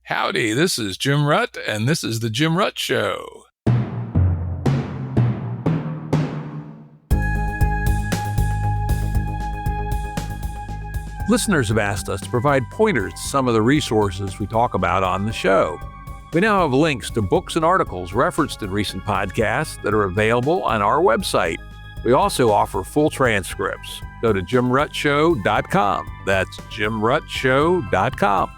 Howdy, this is Jim Rutt, and this is The Jim Rutt Show. Listeners have asked us to provide pointers to some of the resources we talk about on the show. We now have links to books and articles referenced in recent podcasts that are available on our website. We also offer full transcripts. Go to jimruttshow.com. That's jimruttshow.com.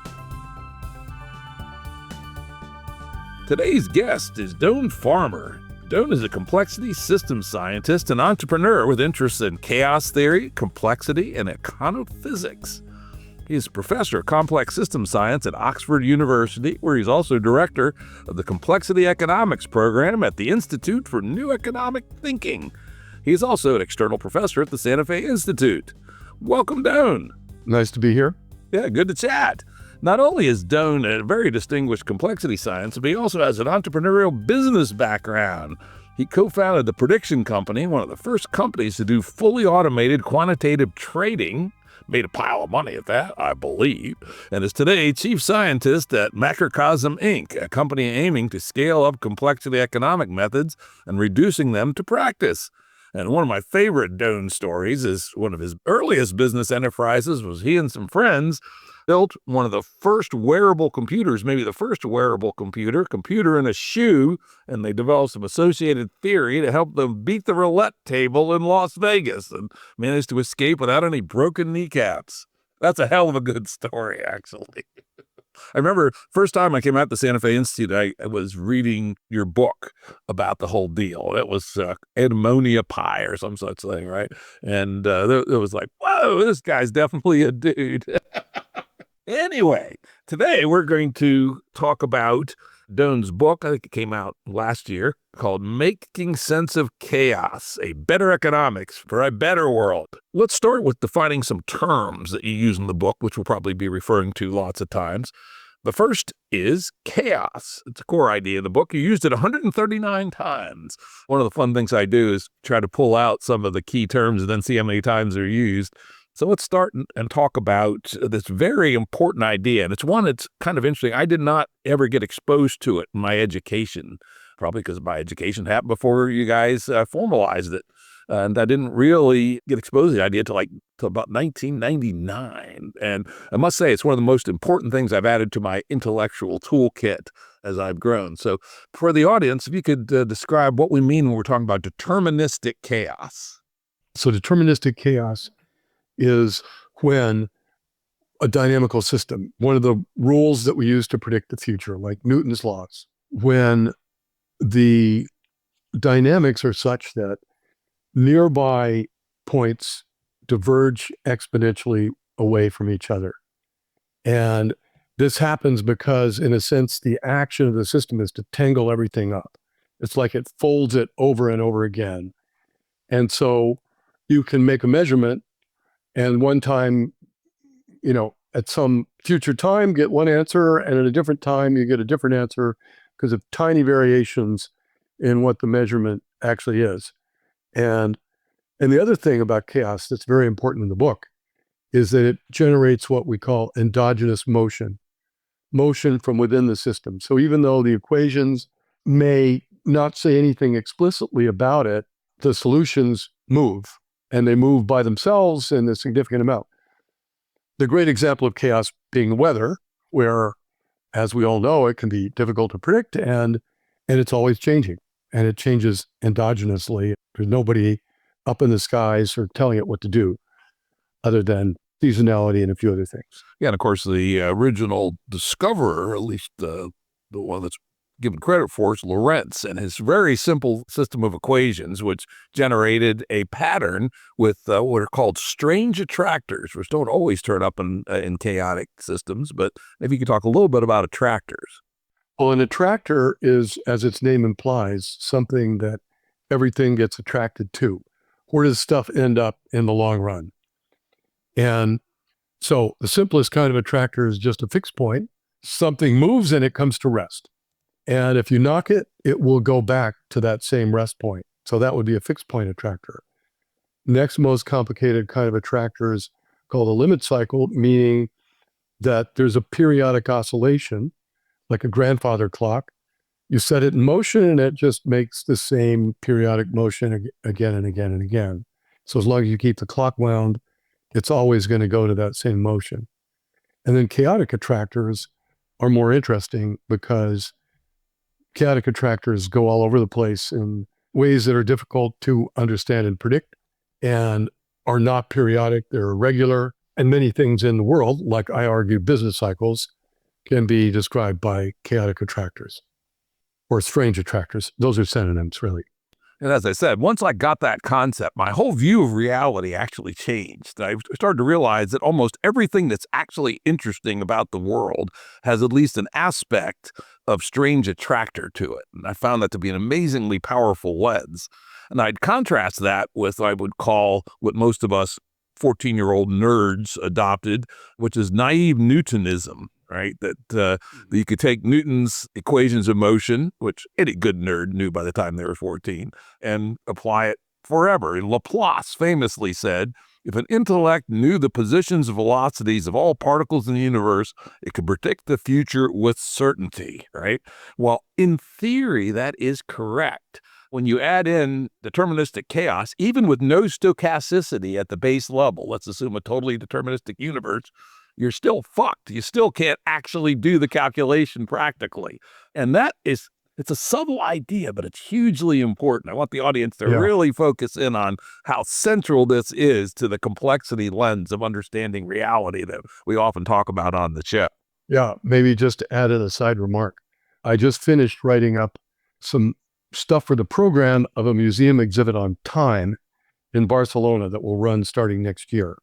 Today's guest is Doyne Farmer. Doyne is a complexity systems scientist and entrepreneur with interests in chaos theory, complexity, and econophysics. He is a professor of complex systems science at Oxford University, where he's also director of the Complexity Economics program at the Institute for New Economic Thinking. He is also an external professor at the Santa Fe Institute. Welcome, Doyne. Nice to be here. Yeah, good to chat. Not only is Doyne a very distinguished complexity scientist, but he also has an entrepreneurial business background. He co-founded the Prediction Company, one of the first companies to do fully automated quantitative trading, made a pile of money at that, I believe, and is today chief scientist at Macrocosm Inc., a company aiming to scale up complexity economic methods and reducing them to practice. And one of my favorite Doyne stories is one of his earliest business enterprises was he and some friends built one of the first wearable computers, maybe the first wearable computer in a shoe, and they developed some associated theory to help them beat the roulette table in Las Vegas and managed to escape without any broken kneecaps. That's a hell of a good story, actually. I remember first time I came out to Santa Fe Institute, I was reading your book about the whole deal. It was ammonia pie or some such thing, right? And it was like, whoa, this guy's definitely a dude. Anyway, today we're going to talk about Doyne's book. I think it came out last year, called Making Sense of Chaos, A Better Economics for a Better World. Let's start with defining some terms that you use in the book, which we'll probably be referring to lots of times. The first is chaos. It's a core idea in the book. You used it 139 times. One of the fun things I do is try to pull out some of the key terms and then see how many times they're used. So let's start and talk about this very important idea. And it's one that's kind of interesting. I did not ever get exposed to it in my education, probably because my education happened before you guys formalized it. And I didn't really get exposed to the idea till about 1999. And I must say, it's one of the most important things I've added to my intellectual toolkit as I've grown. So for the audience, if you could describe what we mean when we're talking about deterministic chaos. So deterministic chaos is when a dynamical system, one of the rules that we use to predict the future, like Newton's laws, when the dynamics are such that nearby points diverge exponentially away from each other. And this happens because, in a sense, the action of the system is to tangle everything up. It's like it folds it over and over again. And so you can make a measurement and one time, at some future time, get one answer, and at a different time, you get a different answer because of tiny variations in what the measurement actually is. And the other thing about chaos that's very important in the book is that it generates what we call endogenous motion from within the system. So even though the equations may not say anything explicitly about it, the solutions move. And they move by themselves in a significant amount. The great example of chaos being weather, where, as we all know, it can be difficult to predict, and it's always changing. And it changes endogenously. There's nobody up in the skies or telling it what to do, other than seasonality and a few other things. Yeah, and of course, the original discoverer, at least the one that's given credit for, is Lorentz and his very simple system of equations, which generated a pattern with what are called strange attractors, which don't always turn up in chaotic systems. But maybe you could talk a little bit about attractors. Well, an attractor is, as its name implies, something that everything gets attracted to. Where does stuff end up in the long run? And so the simplest kind of attractor is just a fixed point. Something moves and it comes to rest. And if you knock it, it will go back to that same rest point. So that would be a fixed point attractor. Next most complicated kind of attractor is called a limit cycle, meaning that there's a periodic oscillation like a grandfather clock. You set it in motion and it just makes the same periodic motion again and again and again. So as long as you keep the clock wound, it's always going to go to that same motion. And then chaotic attractors are more interesting because chaotic attractors go all over the place in ways that are difficult to understand and predict and are not periodic. They're irregular. And many things in the world, like I argue business cycles, can be described by chaotic attractors or strange attractors. Those are synonyms, really. And as I said, once I got that concept, my whole view of reality actually changed. I started to realize that almost everything that's actually interesting about the world has at least an aspect of strange attractor to it. And I found that to be an amazingly powerful lens. And I'd contrast that with what I would call what most of us 14-year-old nerds adopted, which is naive Newtonism, right? That you could take Newton's equations of motion, which any good nerd knew by the time they were 14, and apply it forever. And Laplace famously said, if an intellect knew the positions and velocities of all particles in the universe, it could predict the future with certainty, right? Well, in theory, that is correct. When you add in deterministic chaos, even with no stochasticity at the base level, let's assume a totally deterministic universe, you're still fucked. You still can't actually do the calculation practically. And it's a subtle idea, but it's hugely important. I want the audience to really focus in on how central this is to the complexity lens of understanding reality that we often talk about on the show. Yeah, maybe just to add in a side remark. I just finished writing up some stuff for the program of a museum exhibit on time in Barcelona that will run starting next year.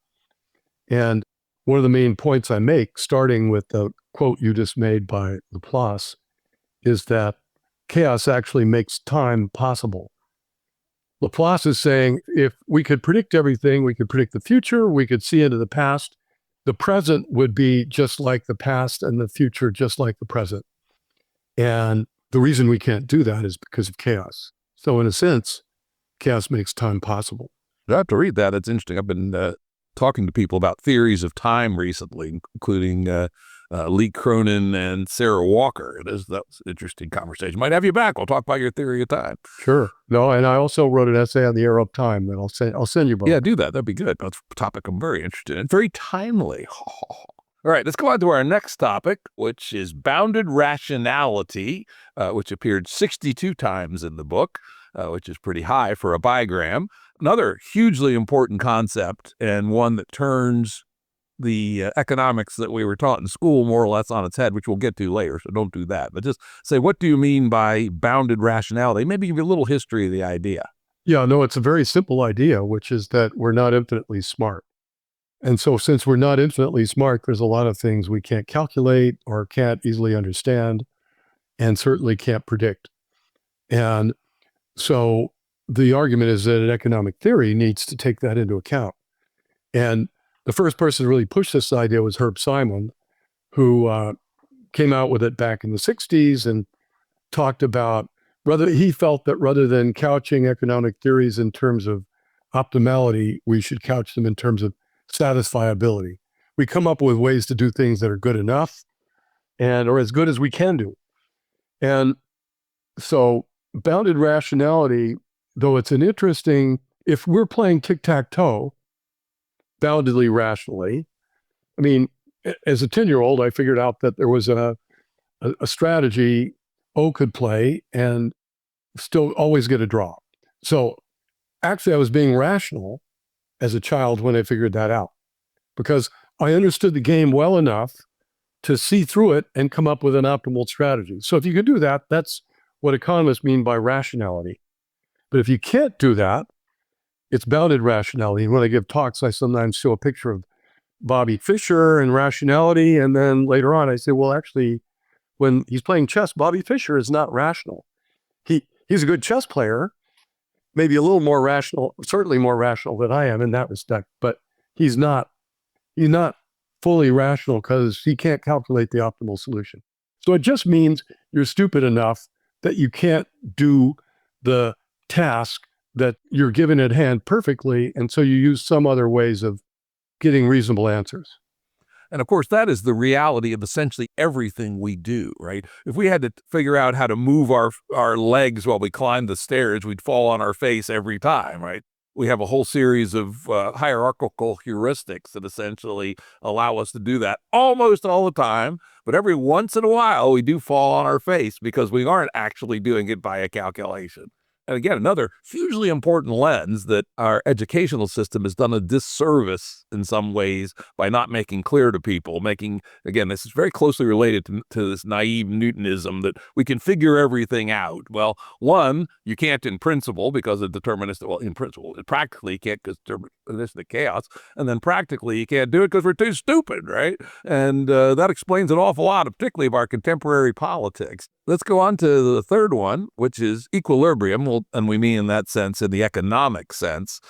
And one of the main points I make, starting with the quote you just made by Laplace, is that chaos actually makes time possible. Laplace is saying if we could predict everything, we could predict the future, we could see into the past, the present would be just like the past and the future just like the present. And the reason we can't do that is because of chaos. So in a sense, chaos makes time possible. I have to read that. It's interesting. I've been talking to people about theories of time recently, including Lee Cronin and Sarah Walker. That's an interesting conversation. Might have you back. We'll talk about your theory of time. Sure. No, and I also wrote an essay on the era of time that I'll send you both. Yeah, do that. That'd be good. That's a topic I'm very interested in. Very timely. All right, let's go on to our next topic, which is bounded rationality, which appeared 62 times in the book, which is pretty high for a bigram. Another hugely important concept, and one that turns the economics that we were taught in school more or less on its head, which we'll get to later, so don't do that. But just say, what do you mean by bounded rationality? Maybe give you a little history of the idea. Yeah, no, it's a very simple idea, which is that we're not infinitely smart. And so since we're not infinitely smart, there's a lot of things we can't calculate or can't easily understand and certainly can't predict. And so the argument is that an economic theory needs to take that into account. And the first person to really push this idea was Herb Simon, who came out with it back in the 60s and talked about he felt that rather than couching economic theories in terms of optimality, we should couch them in terms of satisfiability. We come up with ways to do things that are good enough or as good as we can do. And so bounded rationality, though it's if we're playing tic-tac-toe, boundedly rationally, I mean, as a 10-year-old, I figured out that there was a strategy O could play and still always get a draw. So actually I was being rational as a child when I figured that out, because I understood the game well enough to see through it and come up with an optimal strategy. So if you can do that, that's what economists mean by rationality. But if you can't do that, it's bounded rationality. And when I give talks, I sometimes show a picture of Bobby Fischer and rationality. And then later on, I say, well, actually, when he's playing chess, Bobby Fischer is not rational. He's a good chess player, maybe a little more rational, certainly more rational than I am in that respect, but he's not fully rational because he can't calculate the optimal solution. So it just means you're stupid enough that you can't do the task that you're given at hand perfectly, and so you use some other ways of getting reasonable answers. And of course, that is the reality of essentially everything we do, right? If we had to figure out how to move our legs while we climb the stairs, we'd fall on our face every time, right? We have a whole series of hierarchical heuristics that essentially allow us to do that almost all the time. But every once in a while, we do fall on our face because we aren't actually doing it by a calculation. And again, another hugely important lens that our educational system has done a disservice in some ways by not making clear to people, again, this is very closely related to this naive Newtonism that we can figure everything out. Well, one, you can't in principle because of deterministic, well, in principle, practically you can't because deterministic chaos, and then practically you can't do it because we're too stupid, right? And that explains an awful lot, particularly of our contemporary politics. Let's go on to the third one, which is equilibrium. Well, and we mean in that sense, in the economic sense,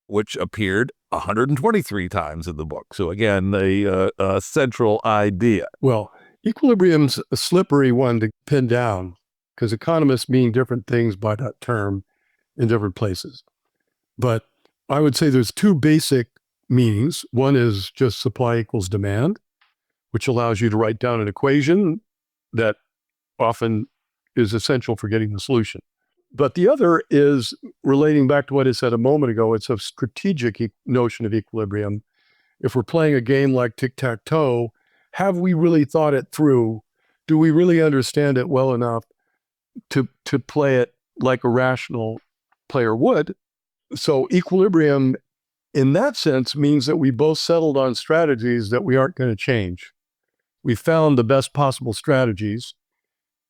which appeared 123 times in the book. So again, a central idea. Well, equilibrium's a slippery one to pin down because economists mean different things by that term in different places. But I would say there's two basic meanings. One is just supply equals demand, which allows you to write down an equation that often is essential for getting the solution. But the other is relating back to what I said a moment ago. It's a strategic notion of equilibrium. If we're playing a game like tic-tac-toe, have we really thought it through? Do we really understand it well enough to play it like a rational player would? So equilibrium in that sense means that we both settled on strategies that we aren't going to change. We found the best possible strategies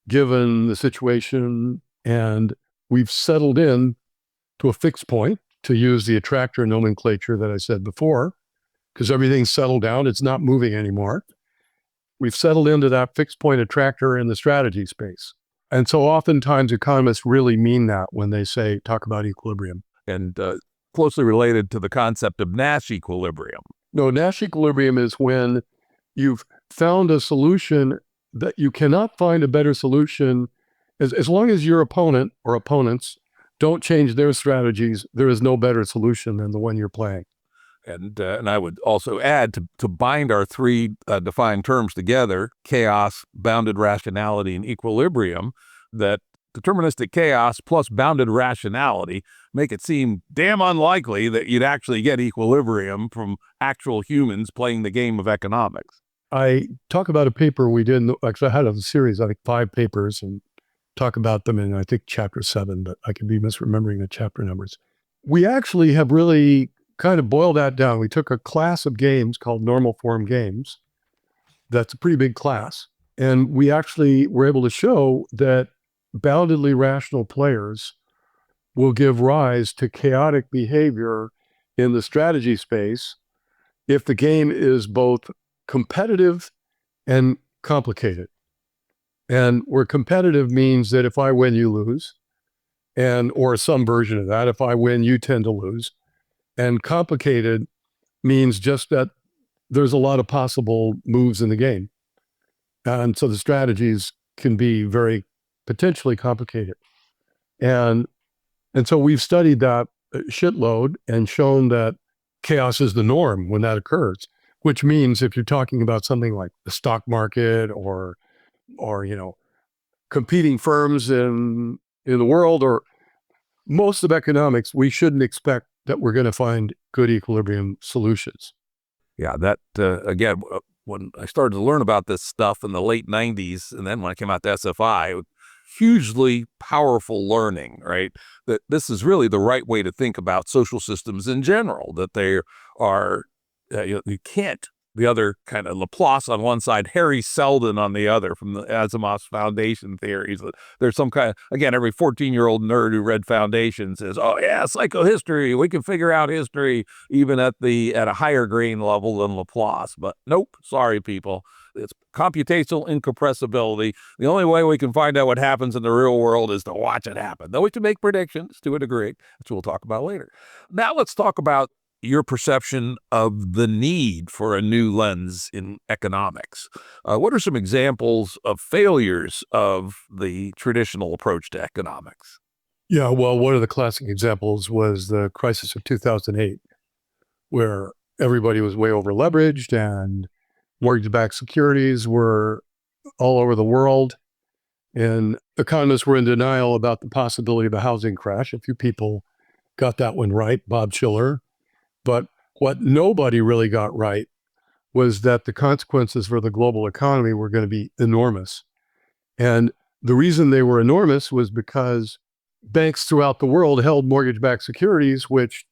given the situation, and we've settled in to a fixed point, to use the attractor nomenclature that I said before, because everything's settled down. It's not moving anymore. We've settled into that fixed point attractor in the strategy space. And so oftentimes economists really mean that when they talk about equilibrium. And closely related to the concept of Nash equilibrium. No, Nash equilibrium is when you've found a solution that you cannot find a better solution. As long as your opponent or opponents don't change their strategies, there is no better solution than the one you're playing. And I would also add to bind our three defined terms together, chaos, bounded rationality, and equilibrium, that deterministic chaos plus bounded rationality make it seem damn unlikely that you'd actually get equilibrium from actual humans playing the game of economics. I talk about a paper we did, actually I had a series, I think 5 papers, and talk about them in, I think, chapter 7, but I could be misremembering the chapter numbers. We actually have really kind of boiled that down. We took a class of games called normal form games. That's a pretty big class. And we actually were able to show that boundedly rational players will give rise to chaotic behavior in the strategy space if the game is both competitive and complicated. And where competitive means that if I win, you lose, or some version of that. If I win, you tend to lose. And complicated means just that there's a lot of possible moves in the game. And so the strategies can be very potentially complicated. And so we've studied that shitload and shown that chaos is the norm when that occurs, which means if you're talking about something like the stock market or competing firms in the world, or most of economics, we shouldn't expect that we're going to find good equilibrium solutions. Yeah, that, again, when I started to learn about this stuff in the late 90s, and then when I came out to SFI, hugely powerful learning, right? That this is really the right way to think about social systems in general, that they are, you can't, the other kind of Laplace on one side, Harry Seldon on the other, from the Asimov's Foundation theories. There's some kind of, again, every 14-year-old nerd who read Foundation says, oh yeah, psychohistory, we can figure out history even at a higher grain level than Laplace. But nope, sorry people. It's computational incompressibility. The only way we can find out what happens in the real world is to watch it happen. Though we can make predictions to a degree, which we'll talk about later. Now let's talk about your perception of the need for a new lens in economics. What are some examples of failures of the traditional approach to economics? Yeah, well, one of the classic examples was the crisis of 2008, where everybody was way over leveraged and Mortgage-backed securities were all over the world, and economists were in denial about the possibility of a housing crash. A few people got that one right, Bob Shiller. But what nobody really got right was that the consequences for the global economy were going to be enormous. And the reason they were enormous was because banks throughout the world held mortgage-backed securities, which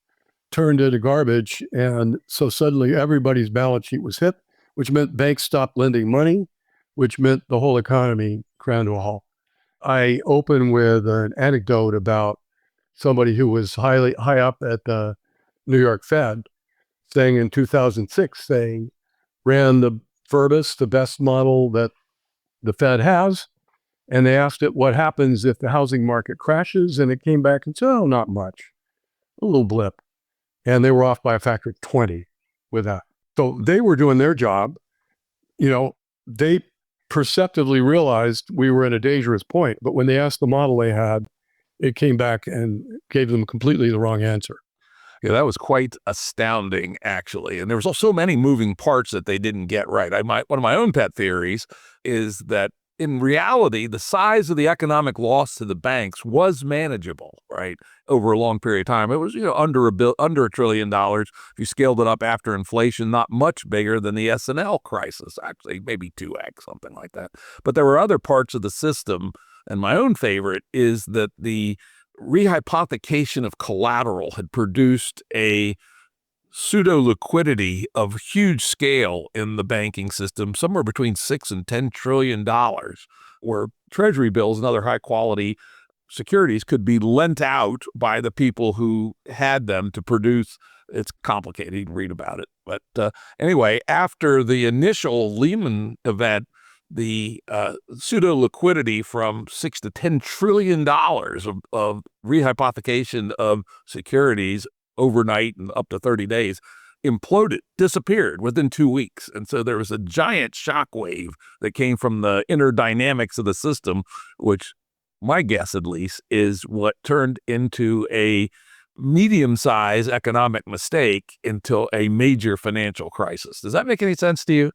turned into garbage. And so suddenly everybody's balance sheet was hit, which meant banks stopped lending money, which meant the whole economy ground to a halt. I open with an anecdote about somebody who was high up at the New York Fed, saying in 2006, they ran the Verbis, the best model that the Fed has, and they asked it what happens if the housing market crashes, and it came back and said, oh, not much, a little blip. And they were off by a factor of 20 with that. So they were doing their job. They perceptively realized we were at a dangerous point, but when they asked the model they had, it came back and gave them completely the wrong answer. Yeah, that was quite astounding, actually. And there was so many moving parts that they didn't get right. One of my own pet theories is that in reality, the size of the economic loss to the banks was manageable, right, over a long period of time. It was, under $1 trillion. If you scaled it up after inflation, not much bigger than the S&L crisis, actually, maybe 2x, something like that. But there were other parts of the system, and my own favorite is that the rehypothecation of collateral had produced a pseudo liquidity of huge scale in the banking system, somewhere between $6 and $10 trillion, where treasury bills and other high quality securities could be lent out by the people who had them to produce. It's complicated. You can read about it. But anyway, after the initial Lehman event, the pseudo liquidity from $6 to $10 trillion of rehypothecation of securities overnight and up to 30 days imploded, disappeared within 2 weeks. And so there was a giant shockwave that came from the inner dynamics of the system, which my guess at least is what turned into a medium-sized economic mistake into a major financial crisis. Does that make any sense to you?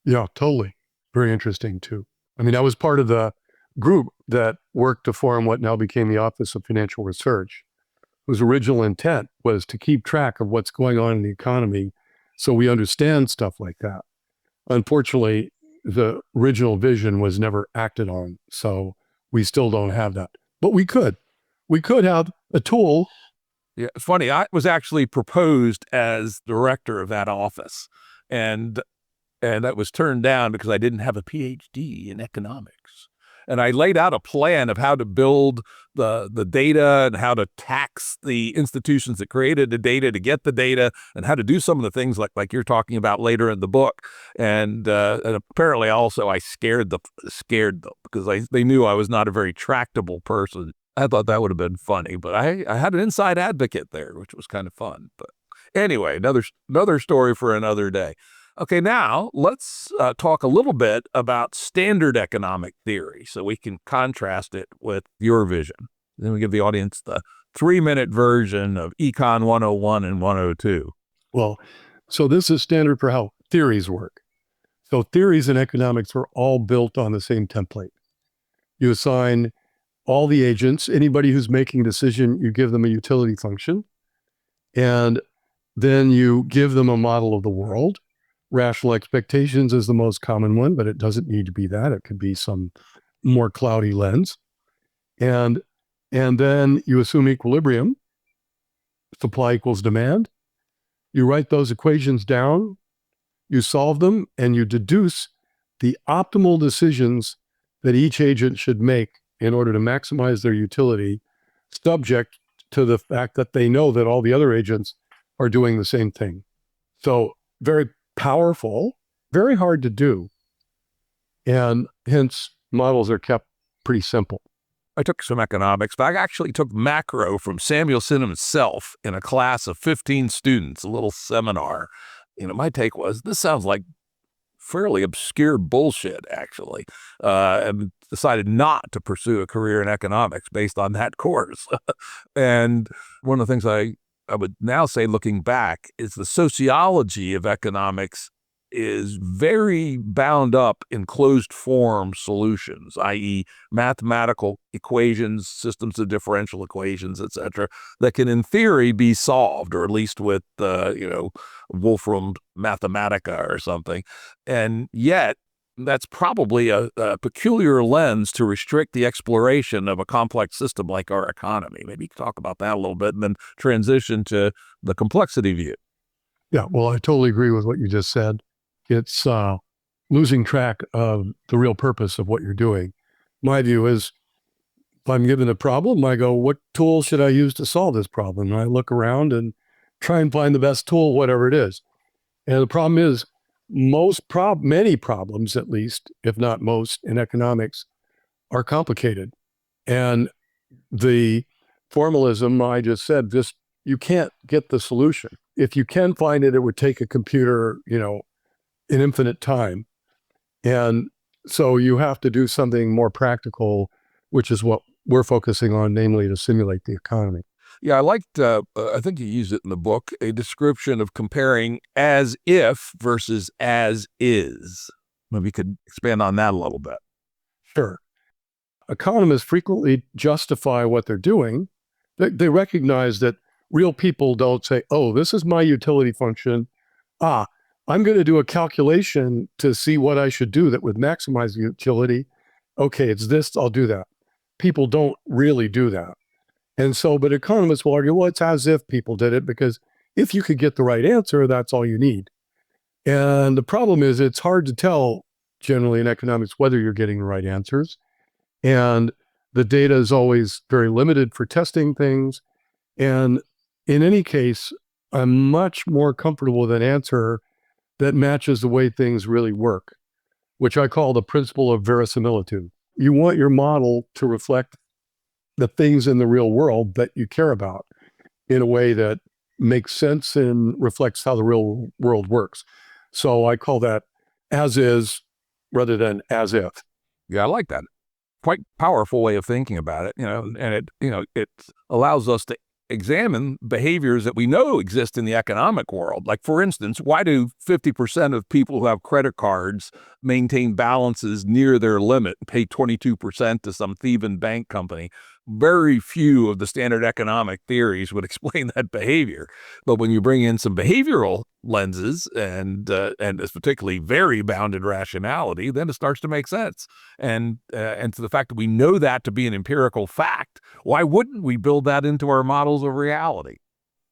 Yeah, totally. Very interesting too. I mean, I was part of the group that worked to form what now became the Office of Financial Research, whose original intent was to keep track of what's going on in the economy so we understand stuff like that. Unfortunately, the original vision was never acted on, so we still don't have that. But we could. We could have a tool. Yeah, it's funny. I was actually proposed as director of that office, and that was turned down because I didn't have a PhD in economics. And I laid out a plan of how to build the data and how to tax the institutions that created the data to get the data, and how to do some of the things like you're talking about later in the book. And apparently also I scared them because they knew I was not a very tractable person. I thought that would have been funny, but I had an inside advocate there, which was kind of fun. But anyway, another story for another day. Okay, now let's talk a little bit about standard economic theory so we can contrast it with your vision. Then we give the audience the 3-minute version of Econ 101 and 102. Well, so this is standard for how theories work. So theories in economics are all built on the same template. You assign all the agents, anybody who's making a decision, you give them a utility function, and then you give them a model of the world. Rational expectations is the most common one, but it doesn't need to be that. It could be some more cloudy lens. And then you assume equilibrium, supply equals demand. You write those equations down, you solve them, and you deduce the optimal decisions that each agent should make in order to maximize their utility, subject to the fact that they know that all the other agents are doing the same thing. So very powerful, very hard to do. And hence models are kept pretty simple. I took some economics, but I actually took macro from Samuelson himself in a class of 15 students, a little seminar. My take was, this sounds like fairly obscure bullshit, actually, and decided not to pursue a career in economics based on that course. And one of the things I would now say, looking back, is the sociology of economics is very bound up in closed form solutions, i.e. mathematical equations, systems of differential equations, etc., that can in theory be solved, or at least with, Wolfram Mathematica or something. And yet, that's probably a peculiar lens to restrict the exploration of a complex system like our economy. Maybe you can talk about that a little bit and then transition to the complexity view. Yeah, well, I totally agree with what you just said. It's losing track of the real purpose of what you're doing. My view is, if I'm given a problem, I go, what tool should I use to solve this problem? And I look around and try and find the best tool, whatever it is. And the problem is, many problems, at least, if not most, in economics are complicated. And the formalism I just said, you can't get the solution. If you can find it, it would take a computer, an infinite time. And so you have to do something more practical, which is what we're focusing on, namely to simulate the economy. Yeah, I liked, I think you used it in the book, a description of comparing as if versus as is. Maybe you could expand on that a little bit. Sure. Economists frequently justify what they're doing. They recognize that real people don't say, oh, this is my utility function. I'm going to do a calculation to see what I should do that would maximize the utility. Okay, it's this, I'll do that. People don't really do that. And so, but economists will argue, well, it's as if people did it, because if you could get the right answer, that's all you need. And the problem is, it's hard to tell generally in economics whether you're getting the right answers. And the data is always very limited for testing things. And in any case, I'm much more comfortable with an answer that matches the way things really work, which I call the principle of verisimilitude. You want your model to reflect the things in the real world that you care about in a way that makes sense and reflects how the real world works. So I call that as is rather than as if. Yeah, I like that. Quite powerful way of thinking about it, and it allows us to examine behaviors that we know exist in the economic world. Like, for instance, why do 50% of people who have credit cards maintain balances near their limit, pay 22% to some thieving bank company? Very few of the standard economic theories would explain that behavior. But when you bring in some behavioral lenses and it's particularly very bounded rationality, then it starts to make sense. And to the fact that we know that to be an empirical fact, why wouldn't we build that into our models of reality?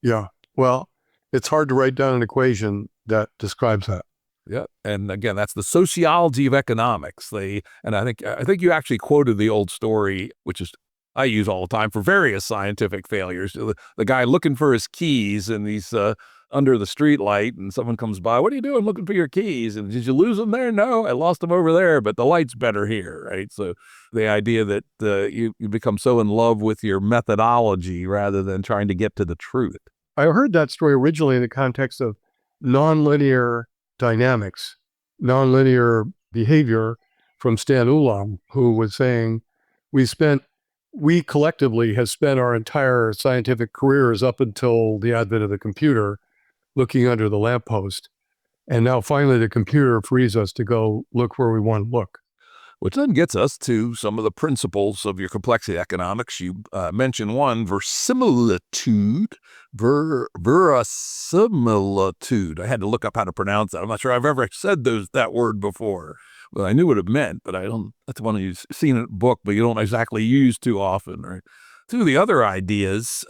Yeah, well, it's hard to write down an equation that describes that. Yeah, and again, that's the sociology of economics. I think you actually quoted the old story, which is I use all the time for various scientific failures. The guy looking for his keys, and he's under the street light, and someone comes by. What are you doing looking for your keys? And did you lose them there? No, I lost them over there, but the light's better here, right? So the idea that you become so in love with your methodology rather than trying to get to the truth. I heard that story originally in the context of nonlinear dynamics, nonlinear behavior, from Stan Ulam, who was saying, we collectively have spent our entire scientific careers up until the advent of the computer looking under the lamppost. And now finally the computer frees us to go look where we want to look. Which then gets us to some of the principles of your complexity economics. You mentioned one, verisimilitude. Verisimilitude. I had to look up how to pronounce that. I'm not sure I've ever said that word before. Well, I knew what it meant, but that's one you've seen in a book, but you don't exactly use too often, right? Two of the other ideas,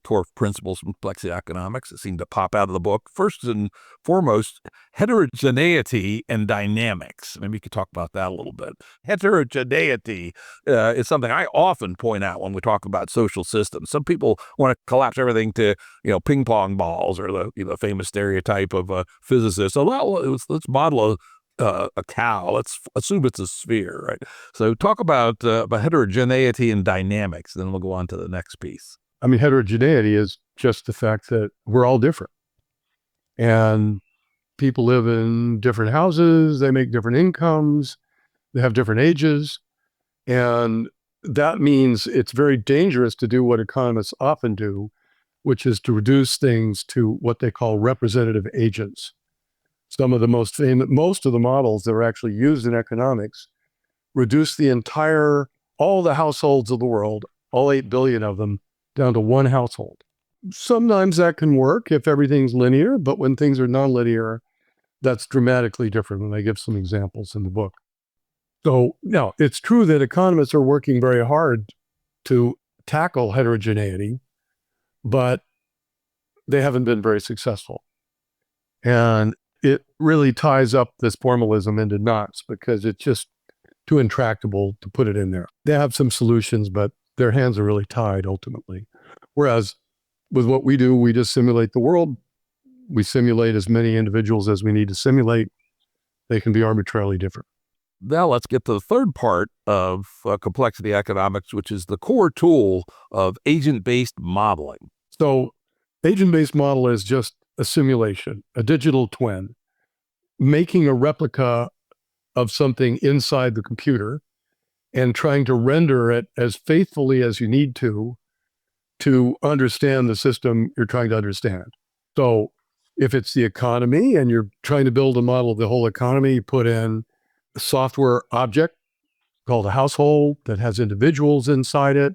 core principles from complexity economics that seem to pop out of the book. First and foremost, heterogeneity and dynamics. Maybe you could talk about that a little bit. Heterogeneity is something I often point out when we talk about social systems. Some people want to collapse everything to, ping pong balls, or the famous stereotype of a physicist. So let's model a cow. Let's assume it's a sphere, right? So talk about heterogeneity and dynamics, then we'll go on to the next piece. I mean, heterogeneity is just the fact that we're all different. And people live in different houses, they make different incomes, they have different ages. And that means it's very dangerous to do what economists often do, which is to reduce things to what they call representative agents. Some of the most famous, most of the models that are actually used in economics reduce all the households of the world, all 8 billion of them, down to one household. Sometimes that can work if everything's linear, but when things are nonlinear, that's dramatically different. And I give some examples in the book. So now it's true that economists are working very hard to tackle heterogeneity, but they haven't been very successful. And it really ties up this formalism into knots because it's just too intractable to put it in there. They have some solutions, but their hands are really tied ultimately. Whereas with what we do, we just simulate the world. We simulate as many individuals as we need to simulate. They can be arbitrarily different. Now let's get to the third part of complexity economics, which is the core tool of agent-based modeling. So agent-based model is just a simulation, a digital twin, making a replica of something inside the computer and trying to render it as faithfully as you need to understand the system you're trying to understand. So if it's the economy and you're trying to build a model of the whole economy, you put in a software object called a household that has individuals inside it,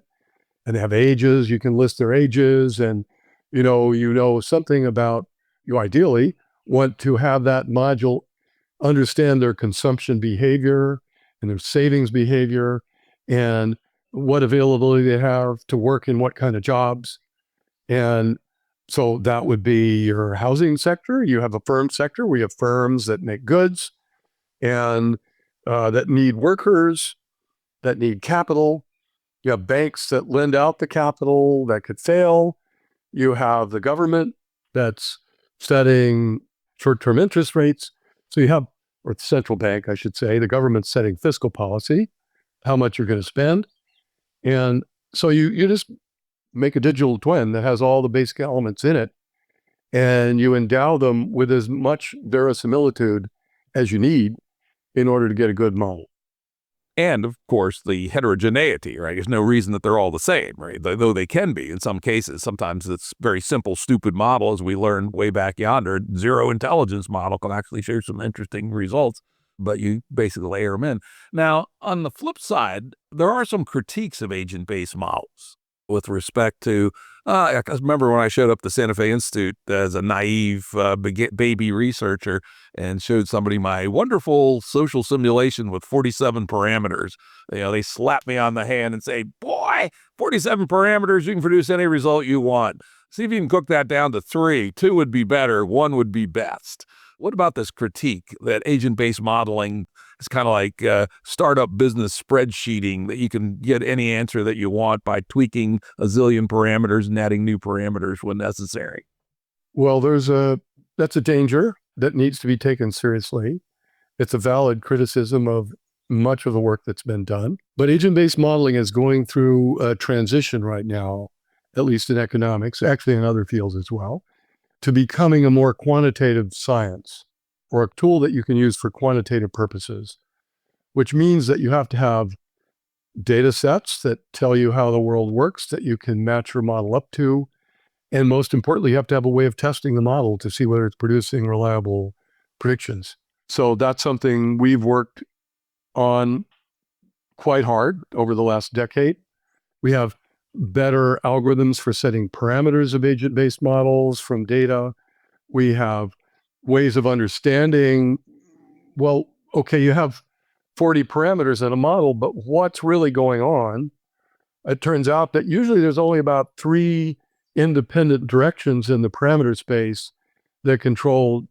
and they have ages. You can list their ages, and you know something about, you ideally want to have that module understand their consumption behavior and their savings behavior and what availability they have to work in what kind of jobs. And so that would be your housing sector. You have a firm sector where you have firms that make goods and that need workers, that need capital. You have banks that lend out the capital that could fail. You have the government that's setting short-term interest rates. So you have, or the central bank, I should say, the government's setting fiscal policy, how much you're going to spend. And so you just make a digital twin that has all the basic elements in it, and you endow them with as much verisimilitude as you need in order to get a good model. And of course, the heterogeneity, right? There's no reason that they're all the same, right? Though they can be in some cases. Sometimes it's very simple, stupid model, as we learned way back yonder. Zero intelligence model can actually show some interesting results, but you basically layer them in. Now, on the flip side, there are some critiques of agent-based models with respect to, I remember when I showed up to Santa Fe Institute as a naive baby researcher and showed somebody my wonderful social simulation with 47 parameters. They slap me on the hand and say, boy, 47 parameters, you can produce any result you want. See if you can cook that down to 3. 2 would be better, 1 would be best. What about this critique that agent-based modeling is kind of like startup business spreadsheeting, that you can get any answer that you want by tweaking a zillion parameters and adding new parameters when necessary? Well, that's a danger that needs to be taken seriously. It's a valid criticism of much of the work that's been done. But agent-based modeling is going through a transition right now, at least in economics, actually in other fields as well, to becoming a more quantitative science, or a tool that you can use for quantitative purposes, which means that you have to have data sets that tell you how the world works, that you can match your model up to. And most importantly, you have to have a way of testing the model to see whether it's producing reliable predictions. So that's something we've worked on quite hard over the last decade. We have better algorithms for setting parameters of agent-based models from data. We have ways of understanding, well, okay, you have 40 parameters in a model, but what's really going on? It turns out that usually there's only about 3 independent directions in the parameter space that control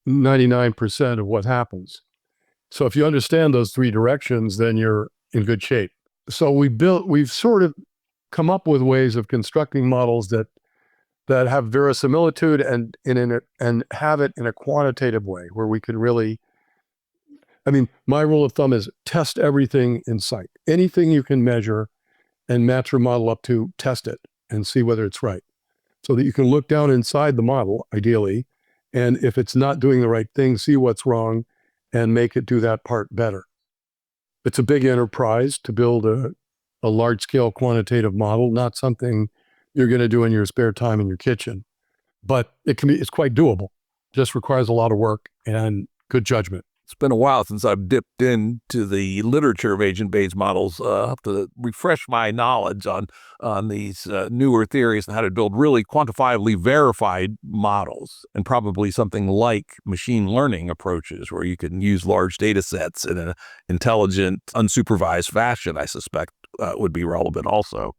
99% of what happens. So if you understand those 3 directions, then you're in good shape. So we've sort of come up with ways of constructing models that have verisimilitude and have it in a quantitative way where we can really, my rule of thumb is test everything in sight. Anything you can measure and match your model up to, test it and see whether it's right. So that you can look down inside the model, ideally, and if it's not doing the right thing, see what's wrong and make it do that part better. It's a big enterprise to build a large-scale quantitative model, not something you're going to do in your spare time in your kitchen, but it's quite doable. just requires a lot of work and good judgment. It's been a while since I've dipped into the literature of agent-based models. I'll have to refresh my knowledge on these newer theories and how to build really quantifiably verified models, and probably something like machine learning approaches where you can use large data sets in an intelligent, unsupervised fashion, I suspect would be relevant also.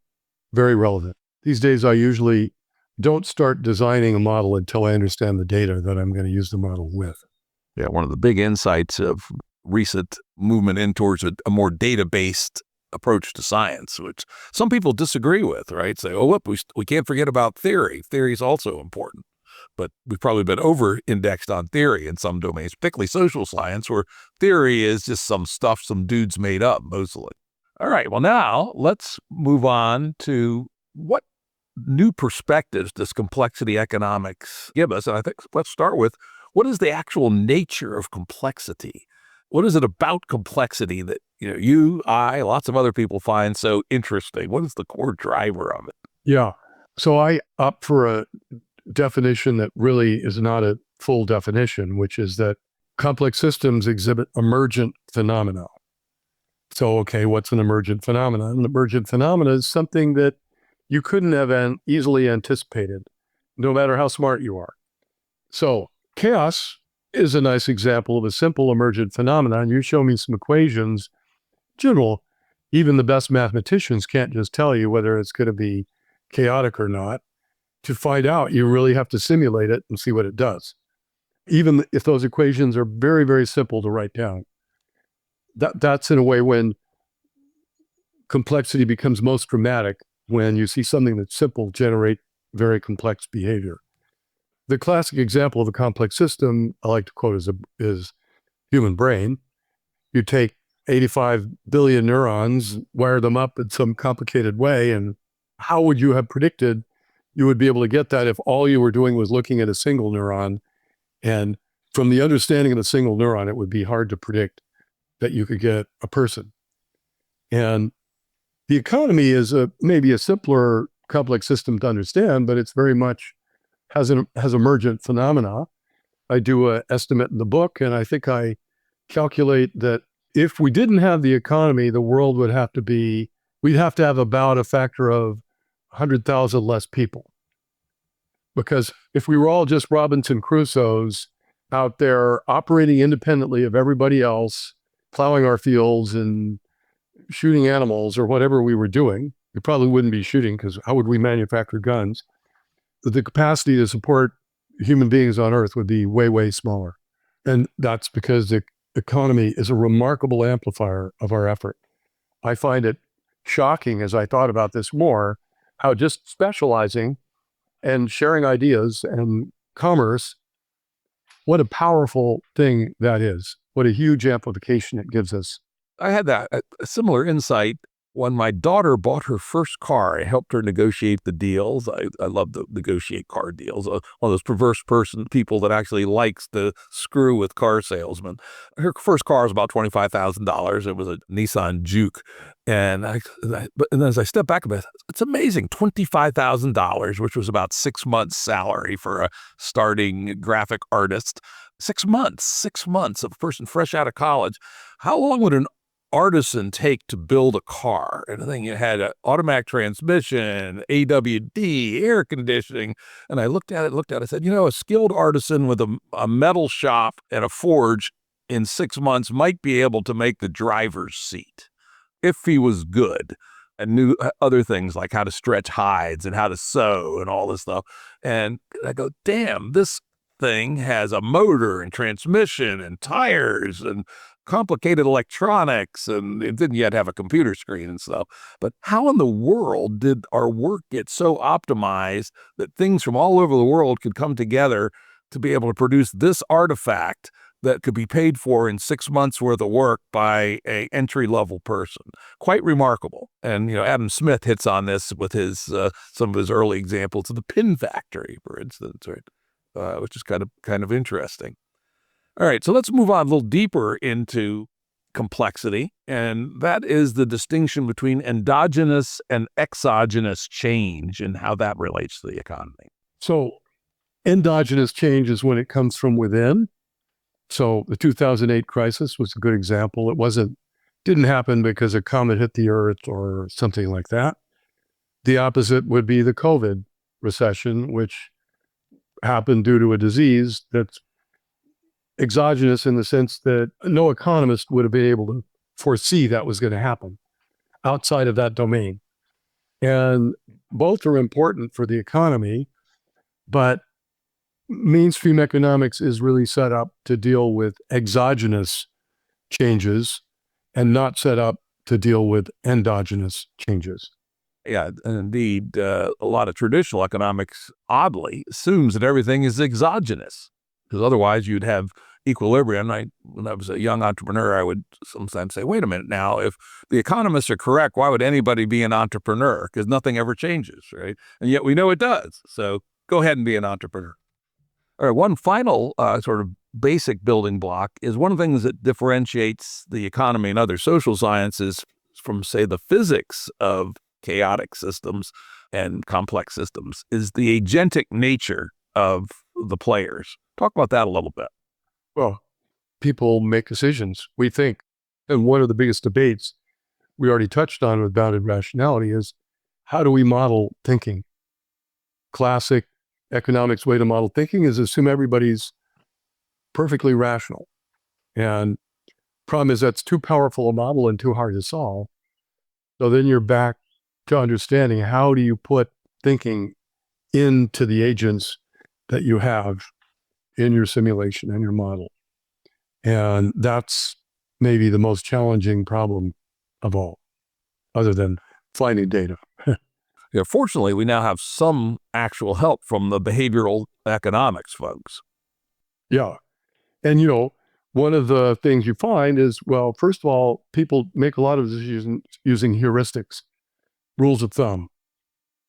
Very relevant. These days, I usually don't start designing a model until I understand the data that I'm going to use the model with. Yeah, one of the big insights of recent movement in towards a more data-based approach to science, which some people disagree with, right? Say, oh, look, we can't forget about theory. Theory is also important. But we've probably been over-indexed on theory in some domains, particularly social science, where theory is just some stuff some dudes made up mostly. All right, well, now let's move on to what new perspectives does complexity economics give us? And I think let's start with, what is the actual nature of complexity? What is it about complexity that you, I, lots of other people find so interesting? What is the core driver of it? Yeah. So I opt for a definition that really is not a full definition, which is that complex systems exhibit emergent phenomena. So, okay, what's an emergent phenomenon? An emergent phenomena is something that you couldn't have easily anticipated, no matter how smart you are. So chaos is a nice example of a simple emergent phenomenon. You show me some equations. In general, even the best mathematicians can't just tell you whether it's going to be chaotic or not. To find out, you really have to simulate it and see what it does. Even if those equations are very, very simple to write down. That's in a way when complexity becomes most dramatic, when you see something that's simple generate very complex behavior. The classic example of a complex system I like to quote is human brain. You take 85 billion neurons, wire them up in some complicated way, and how would you have predicted you would be able to get that if all you were doing was looking at a single neuron? And from the understanding of a single neuron, it would be hard to predict that you could get a person. And the economy is maybe a simpler complex system to understand, but it's very much has emergent phenomena. I do an estimate in the book, and I think I calculate that if we didn't have the economy, the world we'd have to have about a factor of 100,000 less people. Because if we were all just Robinson Crusoes out there operating independently of everybody else, plowing our fields and shooting animals or whatever we were doing, we probably wouldn't be shooting, because how would we manufacture guns? The capacity to support human beings on Earth would be way, way smaller. And that's because the economy is a remarkable amplifier of our effort. I find it shocking, as I thought about this more, how just specializing and sharing ideas and commerce, what a powerful thing that is. What a huge amplification it gives us. I had a similar insight when my daughter bought her first car. I helped her negotiate the deals. I love to negotiate car deals. One of those perverse people that actually likes to screw with car salesmen. Her first car was about $25,000. It was a Nissan Juke. And as I step back a bit, it's amazing. $25,000, which was about 6 months' salary for a starting graphic artist. 6 months of a person fresh out of college. How long would an artisan take to build a car? And I think it had an automatic transmission, AWD, air conditioning. And I looked at it, I said, a skilled artisan with a metal shop and a forge in 6 months might be able to make the driver's seat if he was good and knew other things like how to stretch hides and how to sew and all this stuff. And I go, damn, this thing has a motor and transmission and tires and complicated electronics, and it didn't yet have a computer screen and stuff. But how in the world did our work get so optimized that things from all over the world could come together to be able to produce this artifact that could be paid for in 6 months worth of work by a entry-level person? Quite remarkable. And, Adam Smith hits on this with his some of his early examples of the pin factory, for instance, right? Which is kind of interesting. All right, so let's move on a little deeper into complexity, and that is the distinction between endogenous and exogenous change and how that relates to the economy. So Endogenous change is when it comes from within. So the 2008 crisis was a good example. Didn't happen because a comet hit the earth or something like that. The opposite would be the COVID recession, which happened due to a disease that's exogenous in the sense that no economist would have been able to foresee that was going to happen outside of that domain. And both are important for the economy, but mainstream economics is really set up to deal with exogenous changes and not set up to deal with endogenous changes. Yeah, indeed. A lot of traditional economics, oddly, assumes that everything is exogenous, because otherwise you'd have equilibrium. When I was a young entrepreneur, I would sometimes say, wait a minute now, if the economists are correct, why would anybody be an entrepreneur? Because nothing ever changes, right? And yet we know it does. So go ahead and be an entrepreneur. All right, one final sort of basic building block is one of the things that differentiates the economy and other social sciences from, say, the physics of chaotic systems and complex systems is the agentic nature of the players. Talk about that a little bit. Well, people make decisions, we think. And one of the biggest debates we already touched on with bounded rationality is how do we model thinking? Classic economics way to model thinking is assume everybody's perfectly rational. And problem is that's too powerful a model and too hard to solve. So then you're back to understanding how do you put thinking into the agents that you have in your simulation and your model. And that's maybe the most challenging problem of all, other than finding data. Yeah, fortunately, we now have some actual help from the behavioral economics folks. Yeah. And, you know, one of the things you find is, well, first of all, people make a lot of decisions using heuristics, rules of thumb,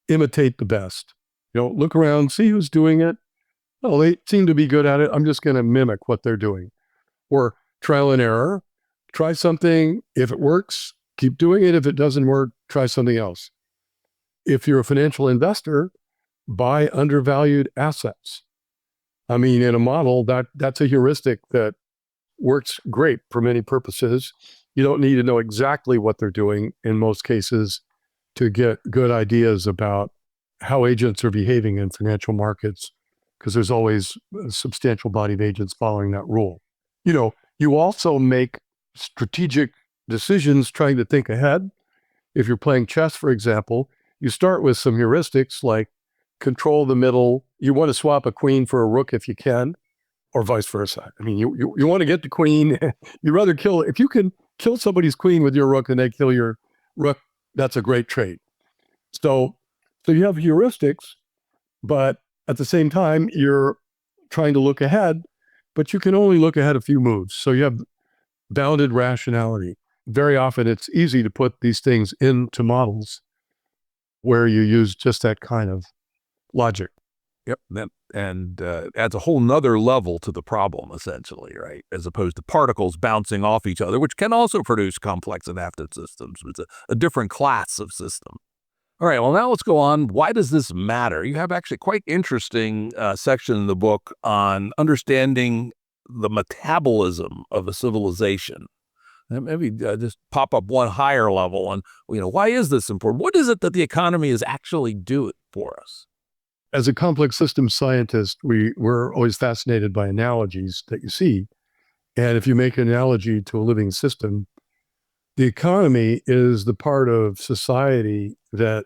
imitate the best. You know, look around, see who's doing it. Oh, they seem to be good at it. I'm just going to mimic what they're doing. Or trial and error, try something. If it works, keep doing it. If it doesn't work, try something else. If you're a financial investor, buy undervalued assets. I mean, in a model, that's a heuristic that works great for many purposes. You don't need to know exactly what they're doing in most cases to get good ideas about how agents are behaving in financial markets, because there's always a substantial body of agents following that rule. You know, you also make strategic decisions trying to think ahead. If you're playing chess, for example, you start with some heuristics like control the middle. You want to swap a queen for a rook if you can, or vice versa. I mean, you want to get the queen. You'd rather if you can kill somebody's queen with your rook and they kill your rook, that's a great trade. So you have heuristics, but at the same time, you're trying to look ahead, but you can only look ahead a few moves. So you have bounded rationality. Very often it's easy to put these things into models where you use just that kind of logic. Yep. And adds a whole nother level to the problem, essentially, right? As opposed to particles bouncing off each other, which can also produce complex adaptive systems. It's a different class of system. All right, well, now let's go on. Why does this matter? You have actually quite interesting section in the book on understanding the metabolism of a civilization. And maybe just pop up one higher level on, why is this important? What is it that the economy is actually doing for us? As a complex systems scientist, we're always fascinated by analogies that you see. And if you make an analogy to a living system, the economy is the part of society that,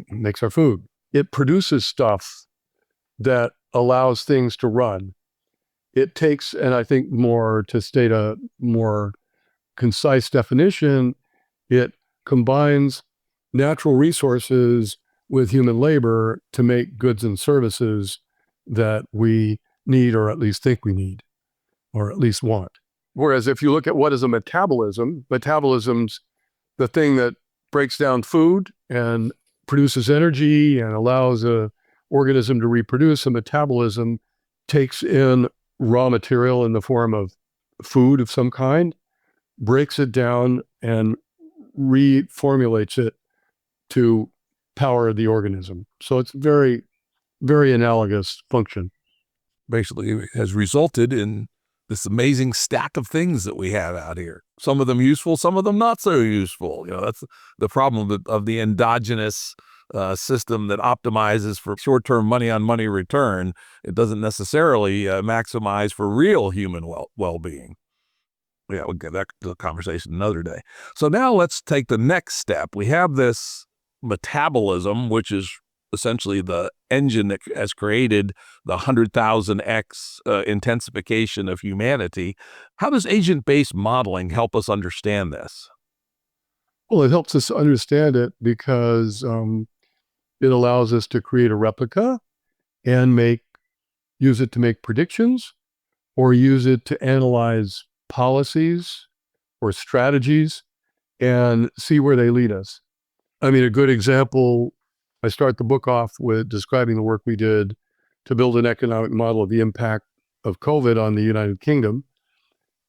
makes our food. It produces stuff that allows things to run. It takes, and I think more to state a more concise definition, it combines natural resources with human labor to make goods and services that we need, or at least think we need, or at least want. Whereas if you look at what is a metabolism's the thing that breaks down food and produces energy and allows a organism to reproduce. A metabolism takes in raw material in the form of food of some kind, breaks it down and reformulates it to power the organism. So it's very very analogous function. Basically, it has resulted in this amazing stack of things that we have out here. Some of them useful, some of them not so useful. That's the problem of the endogenous system that optimizes for short-term money-on-money return. It doesn't necessarily maximize for real human well-being. Yeah, we'll get that to the conversation another day. So now let's take the next step. We have this metabolism, which is essentially the engine that has created the 100,000x intensification of humanity. How does agent-based modeling help us understand this? Well, it helps us understand it because it allows us to create a replica and use it to make predictions or use it to analyze policies or strategies and see where they lead us. I mean, a good example, I start the book off with describing the work we did to build an economic model of the impact of COVID on the United Kingdom.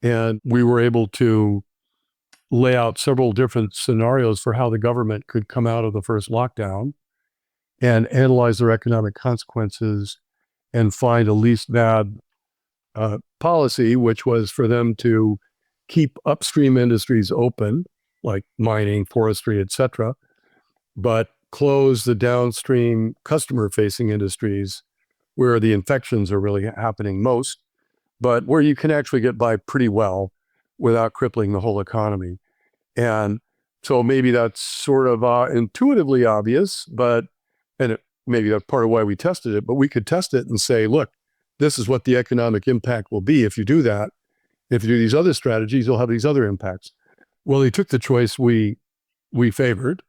And we were able to lay out several different scenarios for how the government could come out of the first lockdown and analyze their economic consequences and find a least bad policy, which was for them to keep upstream industries open, like mining, forestry, etc., but close the downstream customer-facing industries where the infections are really happening most, but where you can actually get by pretty well without crippling the whole economy. And so maybe that's sort of intuitively obvious, maybe that's part of why we tested it, but we could test it and say, look, this is what the economic impact will be if you do that. If you do these other strategies, you'll have these other impacts. Well, he took the choice we favored,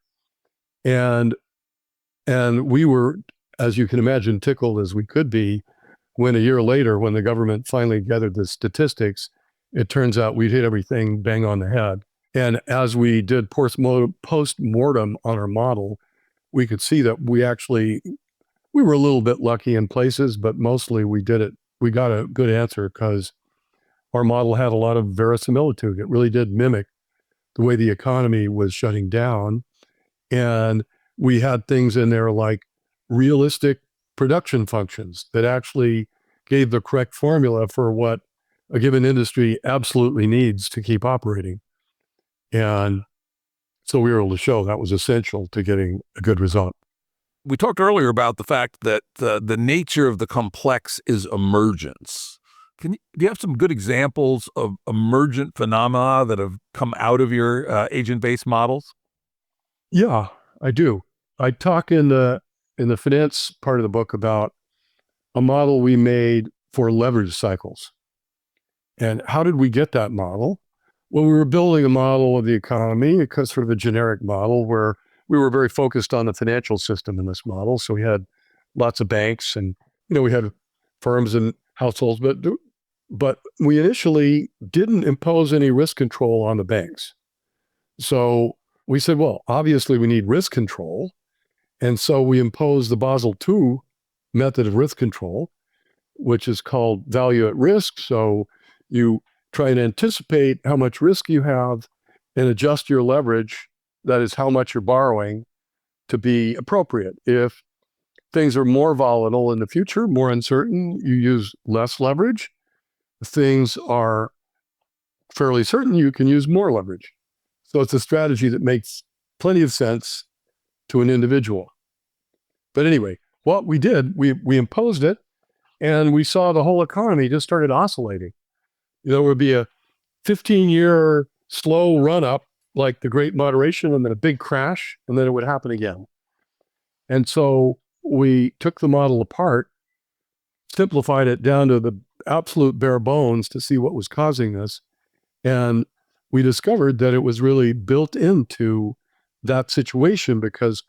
and we were, as you can imagine, tickled as we could be when a year later, when the government finally gathered the statistics, it turns out we'd hit everything bang on the head. And as we did post-mortem on our model, we could see that we were a little bit lucky in places, but mostly we did it. We got a good answer because our model had a lot of verisimilitude. It really did mimic the way the economy was shutting down. And we had things in there like realistic production functions that actually gave the correct formula for what a given industry absolutely needs to keep operating. And so we were able to show that was essential to getting a good result. We talked earlier about the fact that the nature of the complex is emergence. Do you have some good examples of emergent phenomena that have come out of your agent-based models? Yeah, I do. I talk in the finance part of the book about a model we made for leverage cycles. And how did we get that model? Well, we were building a model of the economy, sort of a generic model where we were very focused on the financial system in this model. So we had lots of banks and, we had firms and households, but we initially didn't impose any risk control on the banks. So we said, well, obviously we need risk control. And so we imposed the Basel II method of risk control, which is called value at risk. So you try and anticipate how much risk you have and adjust your leverage, that is how much you're borrowing, to be appropriate. If things are more volatile in the future, more uncertain, you use less leverage. If things are fairly certain, you can use more leverage. So it's a strategy that makes plenty of sense to an individual. But anyway, what we did, we imposed it, and we saw the whole economy just started oscillating. There would be a 15-year slow run-up, like the Great Moderation, and then a big crash, and then it would happen again. And so we took the model apart, simplified it down to the absolute bare bones to see what was causing this, and we discovered that it was really built into that situation, because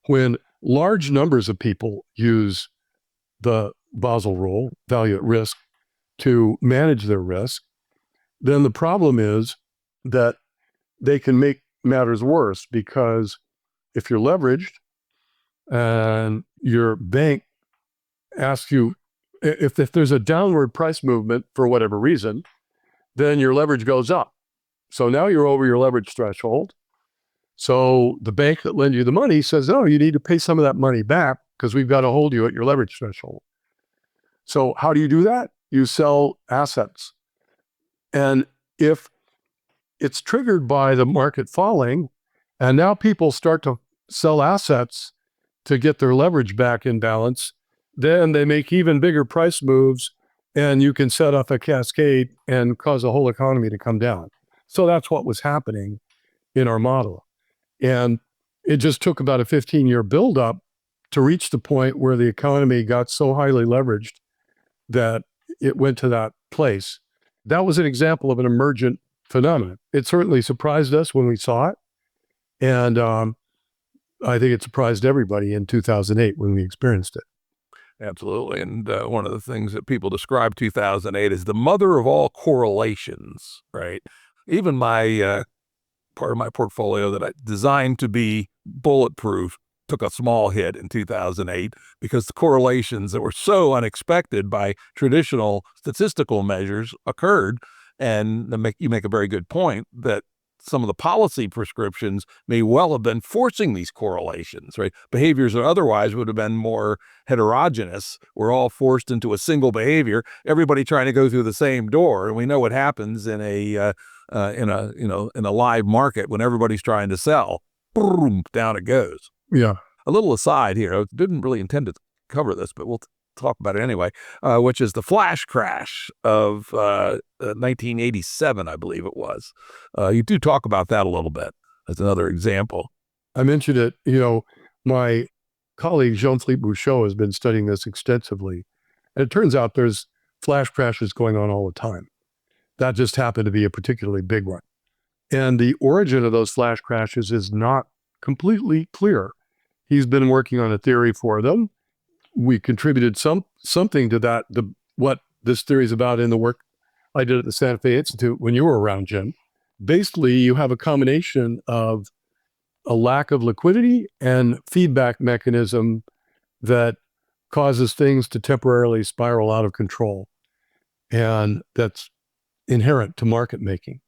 when large numbers of people use the Basel rule, value at risk, to manage their risk, then the problem is that they can make matters worse, because if you're leveraged and your bank asks you, if there's a downward price movement for whatever reason, then your leverage goes up. So now you're over your leverage threshold. So the bank that lent you the money says, oh, you need to pay some of that money back because we've got to hold you at your leverage threshold. So how do you do that? You sell assets. And if it's triggered by the market falling, and now people start to sell assets to get their leverage back in balance, then they make even bigger price moves, and you can set off a cascade and cause the whole economy to come down. So that's what was happening in our model. And it just took about a 15-year buildup to reach the point where the economy got so highly leveraged that it went to that place. That was an example of an emergent phenomenon. It certainly surprised us when we saw it. And I think it surprised everybody in 2008 when we experienced it. Absolutely. And one of the things that people describe 2008 as the mother of all correlations, right? Even my part of my portfolio that I designed to be bulletproof took a small hit in 2008 because the correlations that were so unexpected by traditional statistical measures occurred. And you make a very good point that some of the policy prescriptions may well have been forcing these correlations, right? Behaviors that otherwise would have been more heterogeneous. We're all forced into a single behavior, everybody trying to go through the same door. And we know what happens in a live market when everybody's trying to sell. Boom, down it goes. Yeah. A little aside here, I didn't really intend to cover this, but we'll talk about it anyway, which is the flash crash of 1987, I believe it was. You do talk about that a little bit as another example. I mentioned it, my colleague Jean-Philippe Bouchot has been studying this extensively. And it turns out there's flash crashes going on all the time. That just happened to be a particularly big one. And the origin of those flash crashes is not completely clear. He's been working on a theory for them. We contributed something to that, what this theory is about in the work I did at the Santa Fe Institute when you were around, Jim. Basically, you have a combination of a lack of liquidity and feedback mechanism that causes things to temporarily spiral out of control. And that's inherent to market making.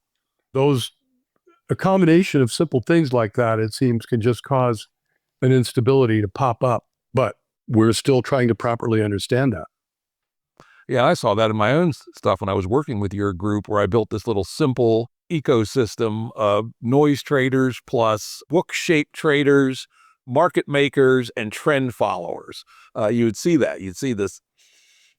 A combination of simple things like that, it seems, can just cause an instability to pop up. But we're still trying to properly understand that. Yeah, I saw that in my own stuff when I was working with your group, where I built this little simple ecosystem of noise traders plus book-shaped traders, market makers, and trend followers. You would see that. You'd see this,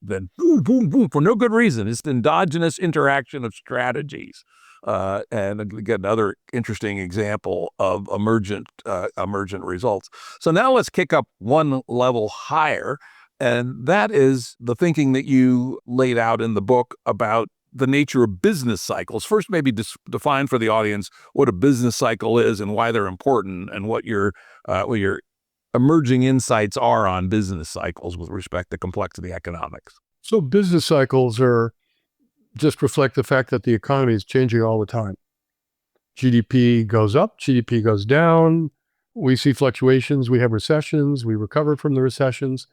then boom, boom, boom, for no good reason. It's the endogenous interaction of strategies. And again, another interesting example of emergent results. So now let's kick up one level higher. And that is the thinking that you laid out in the book about the nature of business cycles. First, maybe define for the audience what a business cycle is and why they're important, and what your emerging insights are on business cycles with respect to complexity economics. So business cycles just reflect the fact that the economy is changing all the time. GDP goes up, GDP goes down. We see fluctuations, we have recessions, we recover from the recessions.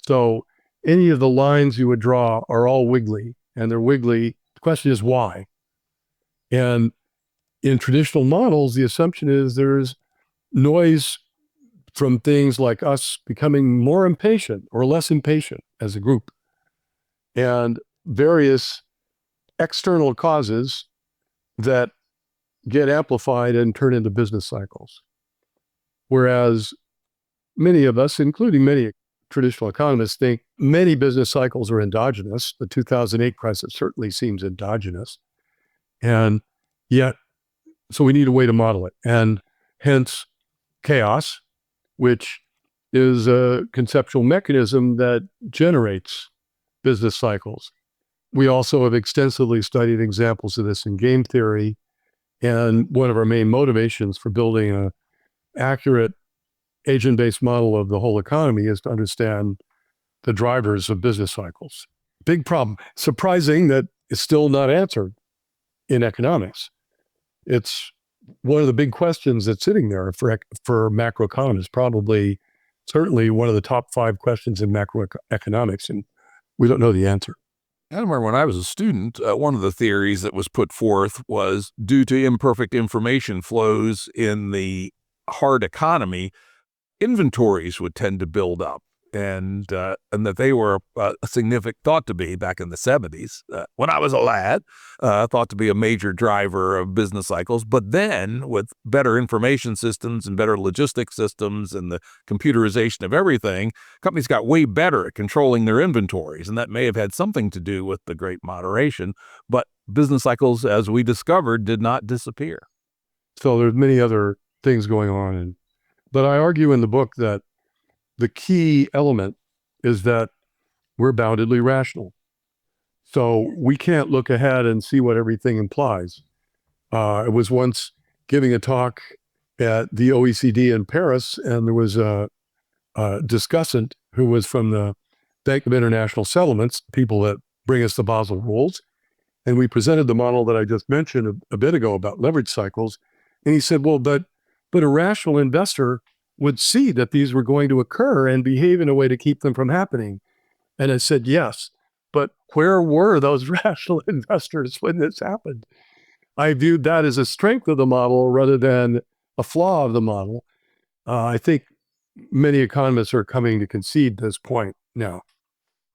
So any of the lines you would draw are all wiggly, and they're wiggly. The question is why? And in traditional models, the assumption is there's noise from things like us becoming more impatient or less impatient as a group, and various external causes that get amplified and turn into business cycles. Whereas many of us, including many traditional economists, think many business cycles are endogenous. The 2008 crisis certainly seems endogenous. And yet, so we need a way to model it. And hence chaos, which is a conceptual mechanism that generates business cycles. We also have extensively studied examples of this in game theory. And one of our main motivations for building an accurate agent-based model of the whole economy is to understand the drivers of business cycles. Big problem. Surprising that it's still not answered in economics. It's one of the big questions that's sitting there for macroeconomists, certainly one of the top 5 questions in macroeconomics, and we don't know the answer. I remember when I was a student, one of the theories that was put forth was due to imperfect information flows in the hard economy, inventories would tend to build up. and that they were thought to be back in the 70s, when I was a lad, thought to be a major driver of business cycles. But then with better information systems and better logistics systems and the computerization of everything, companies got way better at controlling their inventories. And that may have had something to do with the great moderation. But business cycles, as we discovered, did not disappear. So there's many other things going on. But I argue in the book that the key element is that we're boundedly rational. So we can't look ahead and see what everything implies. I was once giving a talk at the OECD in Paris, and there was a discussant who was from the Bank of International Settlements, people that bring us the Basel rules. And we presented the model that I just mentioned a bit ago about leverage cycles. And he said, well, but a rational investor would see that these were going to occur and behave in a way to keep them from happening. And I said, yes, but where were those rational investors when this happened? I viewed that as a strength of the model rather than a flaw of the model. I think many economists are coming to concede this point now.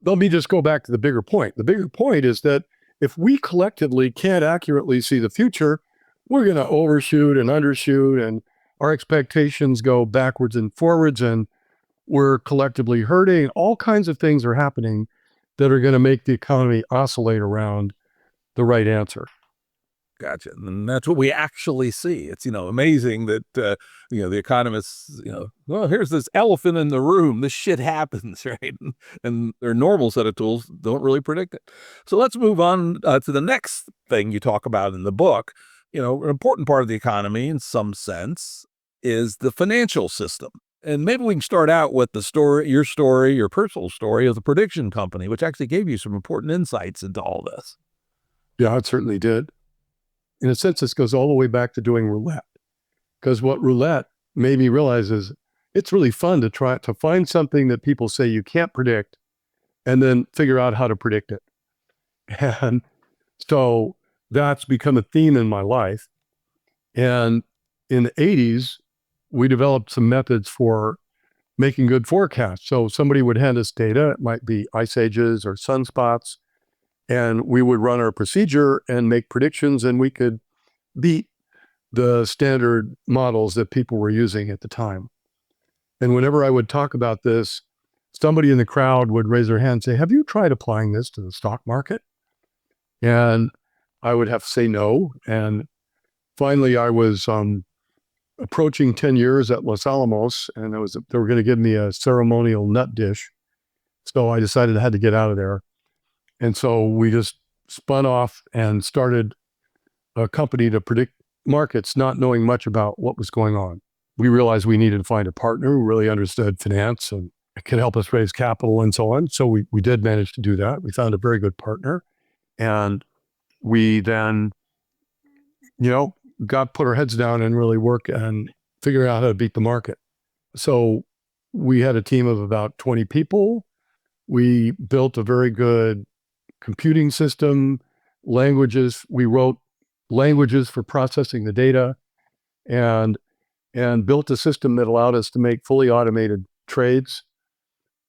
Let me just go back to the bigger point. The bigger point is that if we collectively can't accurately see the future, we're going to overshoot and undershoot, and our expectations go backwards and forwards, and we're collectively hurting. All kinds of things are happening that are going to make the economy oscillate around the right answer. Gotcha. And that's what we actually see. It's, amazing that, the economists, well, here's this elephant in the room. This shit happens, right? And their normal set of tools don't really predict it. So let's move on to the next thing you talk about in the book. An important part of the economy in some sense is the financial system. And maybe we can start out with your personal story of the prediction company, which actually gave you some important insights into all this. Yeah, it certainly did. In a sense, this goes all the way back to doing roulette, because what roulette made me realize is it's really fun to try to find something that people say you can't predict and then figure out how to predict it. And so that's become a theme in my life. And in the 80s, we developed some methods for making good forecasts. So somebody would hand us data, it might be ice ages or sunspots, and we would run our procedure and make predictions, and we could beat the standard models that people were using at the time. And whenever I would talk about this, somebody in the crowd would raise their hand and say, have you tried applying this to the stock market? And I would have to say no. And finally, I was approaching 10 years at Los Alamos, and they were going to give me a ceremonial nut dish. So I decided I had to get out of there. And so we just spun off and started a company to predict markets, not knowing much about what was going on. We realized we needed to find a partner who really understood finance and could help us raise capital and so on. So we did manage to do that. We found a very good partner. And we then, put our heads down and really work and figure out how to beat the market. So we had a team of about 20 people. We built a very good computing system, languages. We wrote languages for processing the data and built a system that allowed us to make fully automated trades,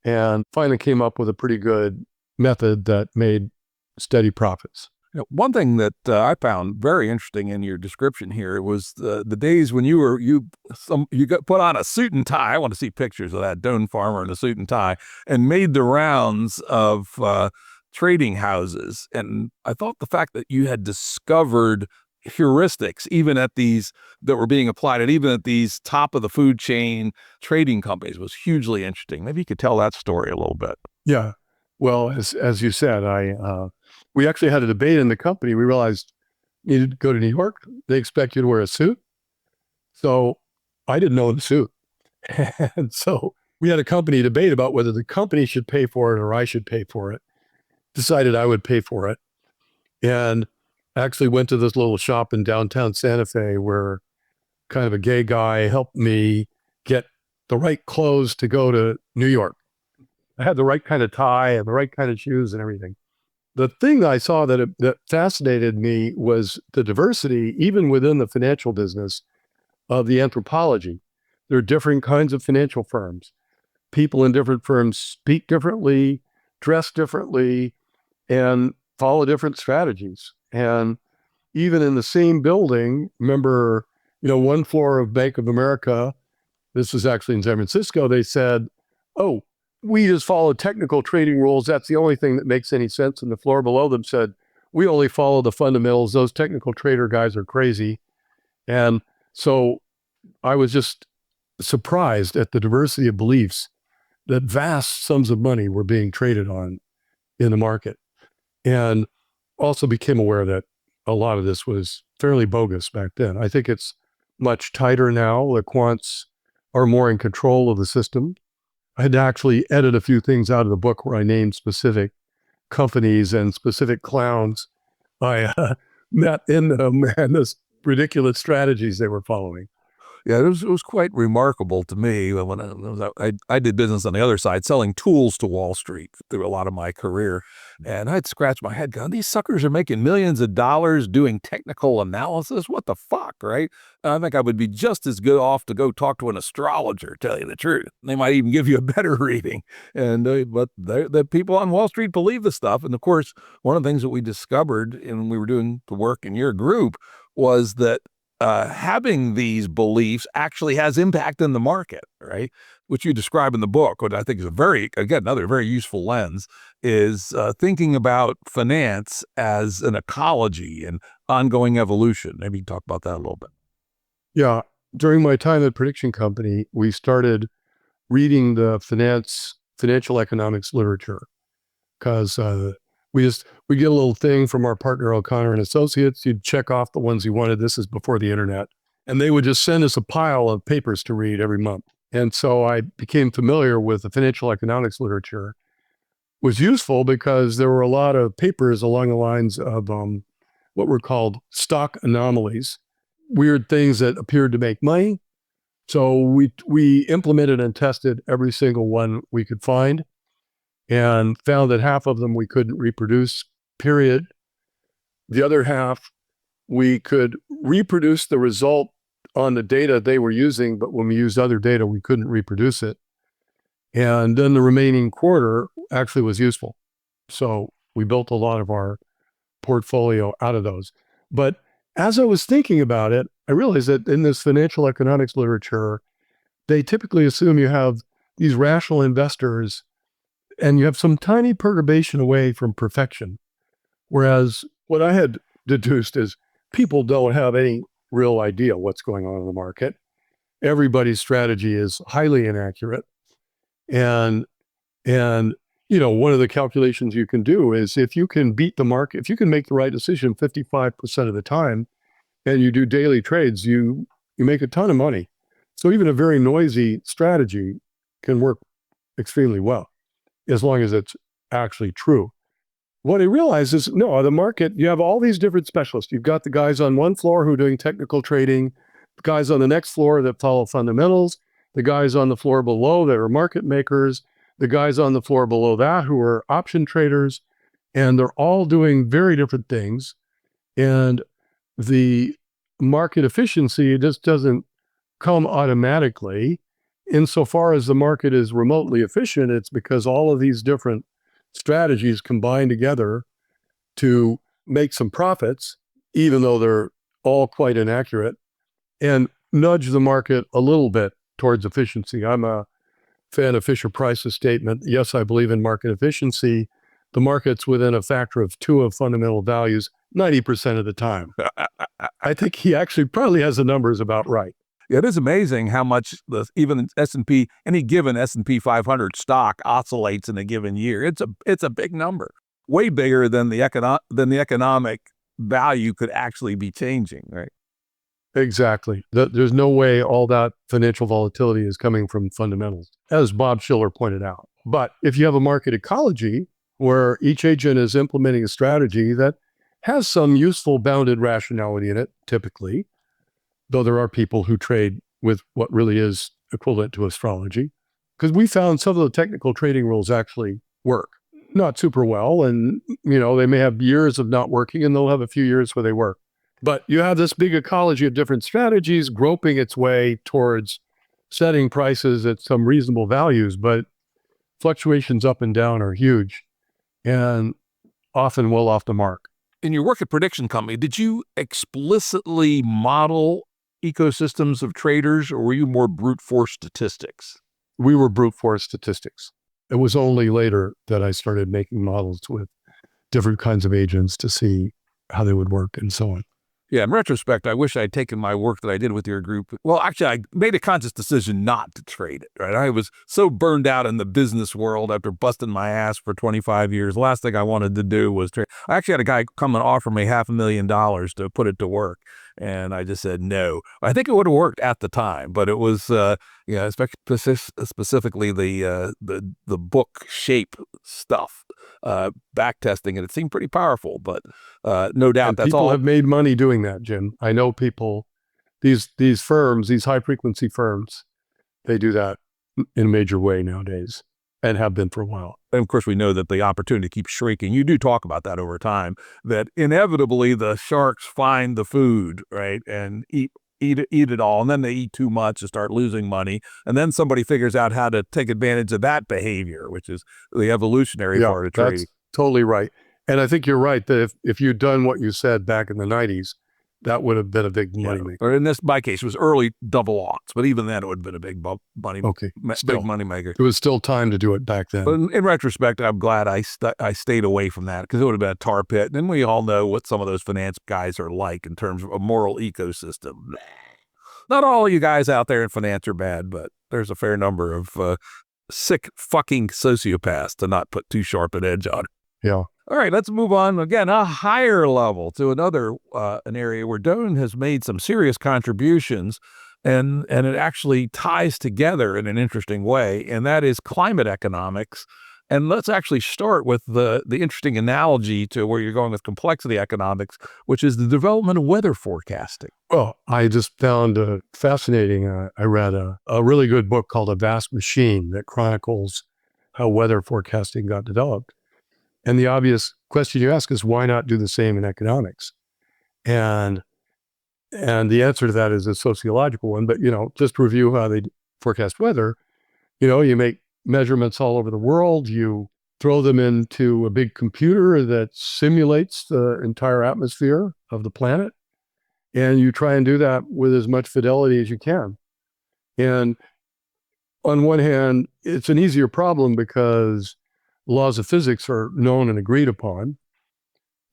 and finally came up with a pretty good method that made steady profits. One thing that I found very interesting in your description here was the days when you got put on a suit and tie. I want to see pictures of that Doyne Farmer in a suit and tie, and made the rounds of trading houses. And I thought the fact that you had discovered heuristics even at these that were being applied at even at these top of the food chain trading companies was hugely interesting. Maybe you could tell that story a little bit. Yeah. Well, as you said, we actually had a debate in the company. We realized you needed to go to New York. They expect you to wear a suit. So I didn't know the suit. And so we had a company debate about whether the company should pay for it or I should pay for it. Decided I would pay for it. And actually went to this little shop in downtown Santa Fe where kind of a gay guy helped me get the right clothes to go to New York. I had the right kind of tie and the right kind of shoes and everything. The thing that I saw that fascinated me was the diversity, even within the financial business, of the anthropology. There are different kinds of financial firms. people in different firms speak differently, dress differently, and follow different strategies. And even in the same building, remember, one floor of Bank of America, this was actually in San Francisco, they said, oh, we just follow technical trading rules. That's the only thing that makes any sense. And the floor below them said, we only follow the fundamentals. Those technical trader guys are crazy. And so I was just surprised at the diversity of beliefs that vast sums of money were being traded on in the market. And also became aware that a lot of this was fairly bogus back then. I think it's much tighter now. The quants are more in control of the system. I had to actually edit a few things out of the book where I named specific companies and specific clowns I met in them and the ridiculous strategies they were following. Yeah, it was quite remarkable to me when I did business on the other side, selling tools to Wall Street through a lot of my career. And I'd scratch my head going, these suckers are making millions of dollars doing technical analysis. What the fuck, right? I think I would be just as good off to go talk to an astrologer, tell you the truth. They might even give you a better reading. And but the people on Wall Street believe the stuff. And of course, one of the things that we discovered when we were doing the work in your group was that having these beliefs actually has impact in the market, right? Which you describe in the book, which I think is another very useful lens, is thinking about finance as an ecology and ongoing evolution. Maybe you can talk about that a little bit. Yeah. During my time at Prediction Company, we started reading the financial economics literature because we get a little thing from our partner O'Connor and Associates. You'd check off the ones you wanted. This is before the internet. And they would just send us a pile of papers to read every month. And so I became familiar with the financial economics literature. It was useful because there were a lot of papers along the lines of what were called stock anomalies, weird things that appeared to make money. So we implemented and tested every single one we could find, and found that half of them we couldn't reproduce, period. The other half, we could reproduce the result on the data they were using, but when we used other data, we couldn't reproduce it. And then the remaining quarter actually was useful. So we built a lot of our portfolio out of those. But as I was thinking about it, I realized that in this financial economics literature, they typically assume you have these rational investors and you have some tiny perturbation away from perfection. Whereas what I had deduced is people don't have any real idea what's going on in the market. Everybody's strategy is highly inaccurate. And one of the calculations you can do is if you can beat the market, if you can make the right decision 55% of the time, and you do daily trades, you make a ton of money. So even a very noisy strategy can work extremely well, as long as it's actually true. What I realized is, no, the market, you have all these different specialists. You've got the guys on one floor who are doing technical trading, the guys on the next floor that follow fundamentals, the guys on the floor below that are market makers, the guys on the floor below that who are option traders, and they're all doing very different things. And the market efficiency just doesn't come automatically. Insofar as the market is remotely efficient, it's because all of these different strategies combine together to make some profits, even though they're all quite inaccurate, and nudge the market a little bit towards efficiency. I'm a fan of Fisher-Price's statement, yes, I believe in market efficiency. The market's within a factor of 2 of fundamental values 90% of the time. I think he actually probably has the numbers about right. It is amazing how much even S&P, any given S&P 500 stock oscillates in a given year. It's a big number, way bigger than the economic value could actually be changing, right? Exactly. There's no way all that financial volatility is coming from fundamentals, as Bob Shiller pointed out. But if you have a market ecology where each agent is implementing a strategy that has some useful bounded rationality in it, typically, though there are people who trade with what really is equivalent to astrology, because we found some of the technical trading rules actually work. Not super well, and they may have years of not working, and they'll have a few years where they work. But you have this big ecology of different strategies groping its way towards setting prices at some reasonable values, but fluctuations up and down are huge and often well off the mark. In your work at Prediction Company, did you explicitly model ecosystems of traders, or were you more brute force statistics? We were brute force statistics. It was only later that I started making models with different kinds of agents to see how they would work and so on. Yeah, in retrospect, I wish I'd taken my work that I did with your group. Well, actually, I made a conscious decision not to trade it, right? I was so burned out in the business world after busting my ass for 25 years. The last thing I wanted to do was trade. I actually had a guy come and offer me $500,000 to put it to work. And I just said no. I think it would have worked at the time, but it was, specifically the book shape stuff, back testing, and it seemed pretty powerful. But no doubt, And that's people all. have made money doing that, Jim. I know people, these firms, these high frequency firms, they do that in a major way nowadays and have been for a while. And of course, we know that the opportunity keeps shrinking. You do talk about that over time, that inevitably the sharks find the food, right, and eat it all, and then they eat too much and start losing money, and then somebody figures out how to take advantage of that behavior, which is the evolutionary part of trading. That's totally right. And I think you're right that if you'd done what you said back in the 90s, that would have been a big money maker. Or in my case, it was early double aughts, but even then it would have been a big money maker. It was still time to do it back then. But in retrospect, I'm glad I stayed away from that, because it would have been a tar pit. And we all know what some of those finance guys are like in terms of a moral ecosystem. Not all of you guys out there in finance are bad, but there's a fair number of sick fucking sociopaths, to not put too sharp an edge on it. Yeah. All right, let's move on again, a higher level, to another an area where Doyne has made some serious contributions, and it actually ties together in an interesting way, and that is climate economics. And let's actually start with the interesting analogy to where you're going with complexity economics, which is the development of weather forecasting. Well, I just found fascinating. I read a really good book called A Vast Machine that chronicles how weather forecasting got developed. And the obvious question you ask is, why not do the same in economics? And the answer to that is a sociological one. But, just to review how they forecast weather, you make measurements all over the world. You throw them into a big computer that simulates the entire atmosphere of the planet. And you try and do that with as much fidelity as you can. And on one hand, it's an easier problem because laws of physics are known and agreed upon.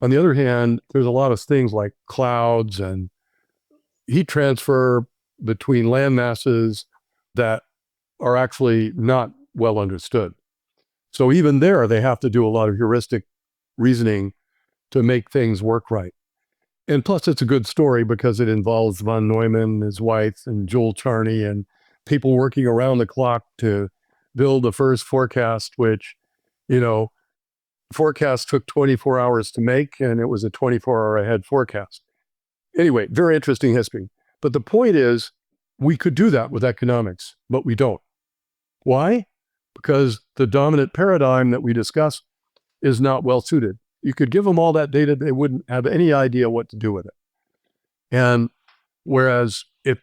On the other hand, there's a lot of things like clouds and heat transfer between land masses that are actually not well understood. So even there, they have to do a lot of heuristic reasoning to make things work right. And plus, it's a good story because it involves von Neumann, his wife, and Joel Charney, and people working around the clock to build the first forecast, which forecast took 24 hours to make, and it was a 24-hour ahead forecast. Anyway, very interesting history. But the point is, we could do that with economics, but we don't. Why? Because the dominant paradigm that we discussed is not well suited. You could give them all that data, they wouldn't have any idea what to do with it. And whereas if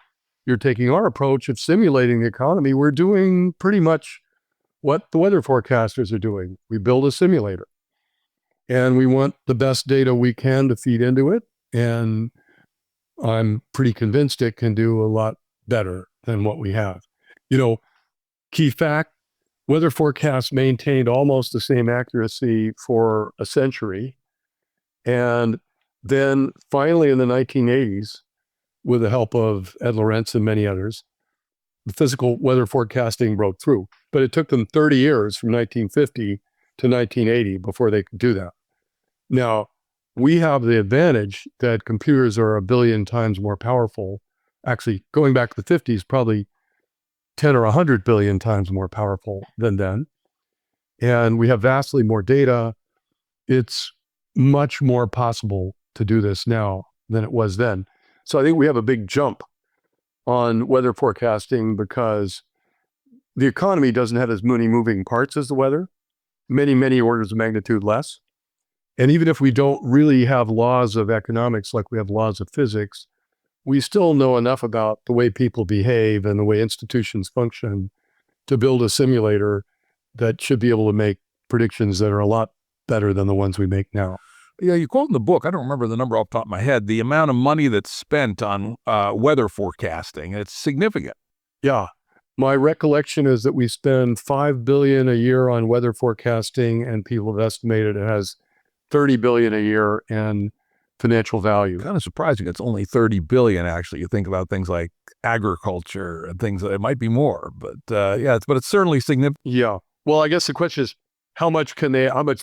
you're taking our approach of simulating the economy, we're doing pretty much what the weather forecasters are doing. We build a simulator and we want the best data we can to feed into it. And I'm pretty convinced it can do a lot better than what we have. Key fact, weather forecasts maintained almost the same accuracy for a century. And then finally in the 1980s, with the help of Ed Lorenz and many others, the physical weather forecasting broke through. But it took them 30 years from 1950 to 1980 before they could do that. Now, we have the advantage that computers are 1 billion times more powerful. Actually, going back to the 50s, probably 10 or 100 billion times more powerful than then. And we have vastly more data. It's much more possible to do this now than it was then. So I think we have a big jump on weather forecasting because the economy doesn't have as many moving parts as the weather, many, many orders of magnitude less. And even if we don't really have laws of economics like we have laws of physics, we still know enough about the way people behave and the way institutions function to build a simulator that should be able to make predictions that are a lot better than the ones we make now. Yeah, you quote in the book, I don't remember the number off the top of my head, the amount of money that's spent on weather forecasting. It's significant. Yeah. My recollection is that we spend $5 billion a year on weather forecasting, and people have estimated it has $30 billion a year in financial value. Kind of surprising. It's only 30 billion, actually. You think about things like agriculture and things that it might be more, but but it's certainly significant. Yeah. Well, I guess the question is, how much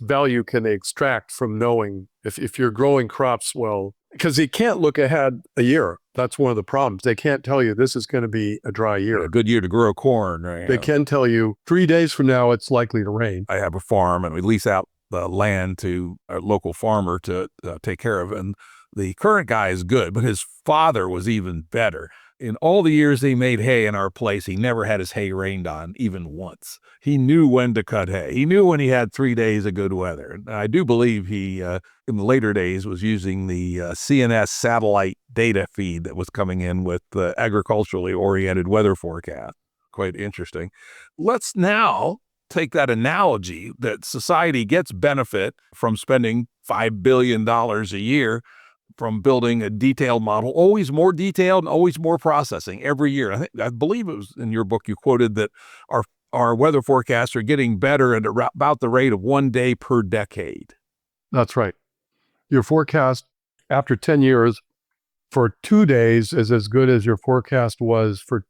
value can they extract from knowing if you're growing crops well? Because they can't look ahead a year. That's one of the problems. They can't tell you this is going to be a dry year. A good year to grow corn. Right? They can tell you 3 days from now it's likely to rain. I have a farm and we lease out the land to a local farmer to take care of. And the current guy is good, but his father was even better. In all the years he made hay in our place, he never had his hay rained on even once. He knew when to cut hay. He knew when he had 3 days of good weather. And I do believe he, in the later days, was using the CNS satellite data feed that was coming in with the agriculturally oriented weather forecast. Quite interesting. Let's now take that analogy that society gets benefit from spending $5 billion a year from building a detailed model, always more detailed and always more processing every year. I believe it was in your book you quoted that our weather forecasts are getting better at about the rate of 1 day per decade. That's right. Your forecast after 10 years for 2 days is as good as your forecast was for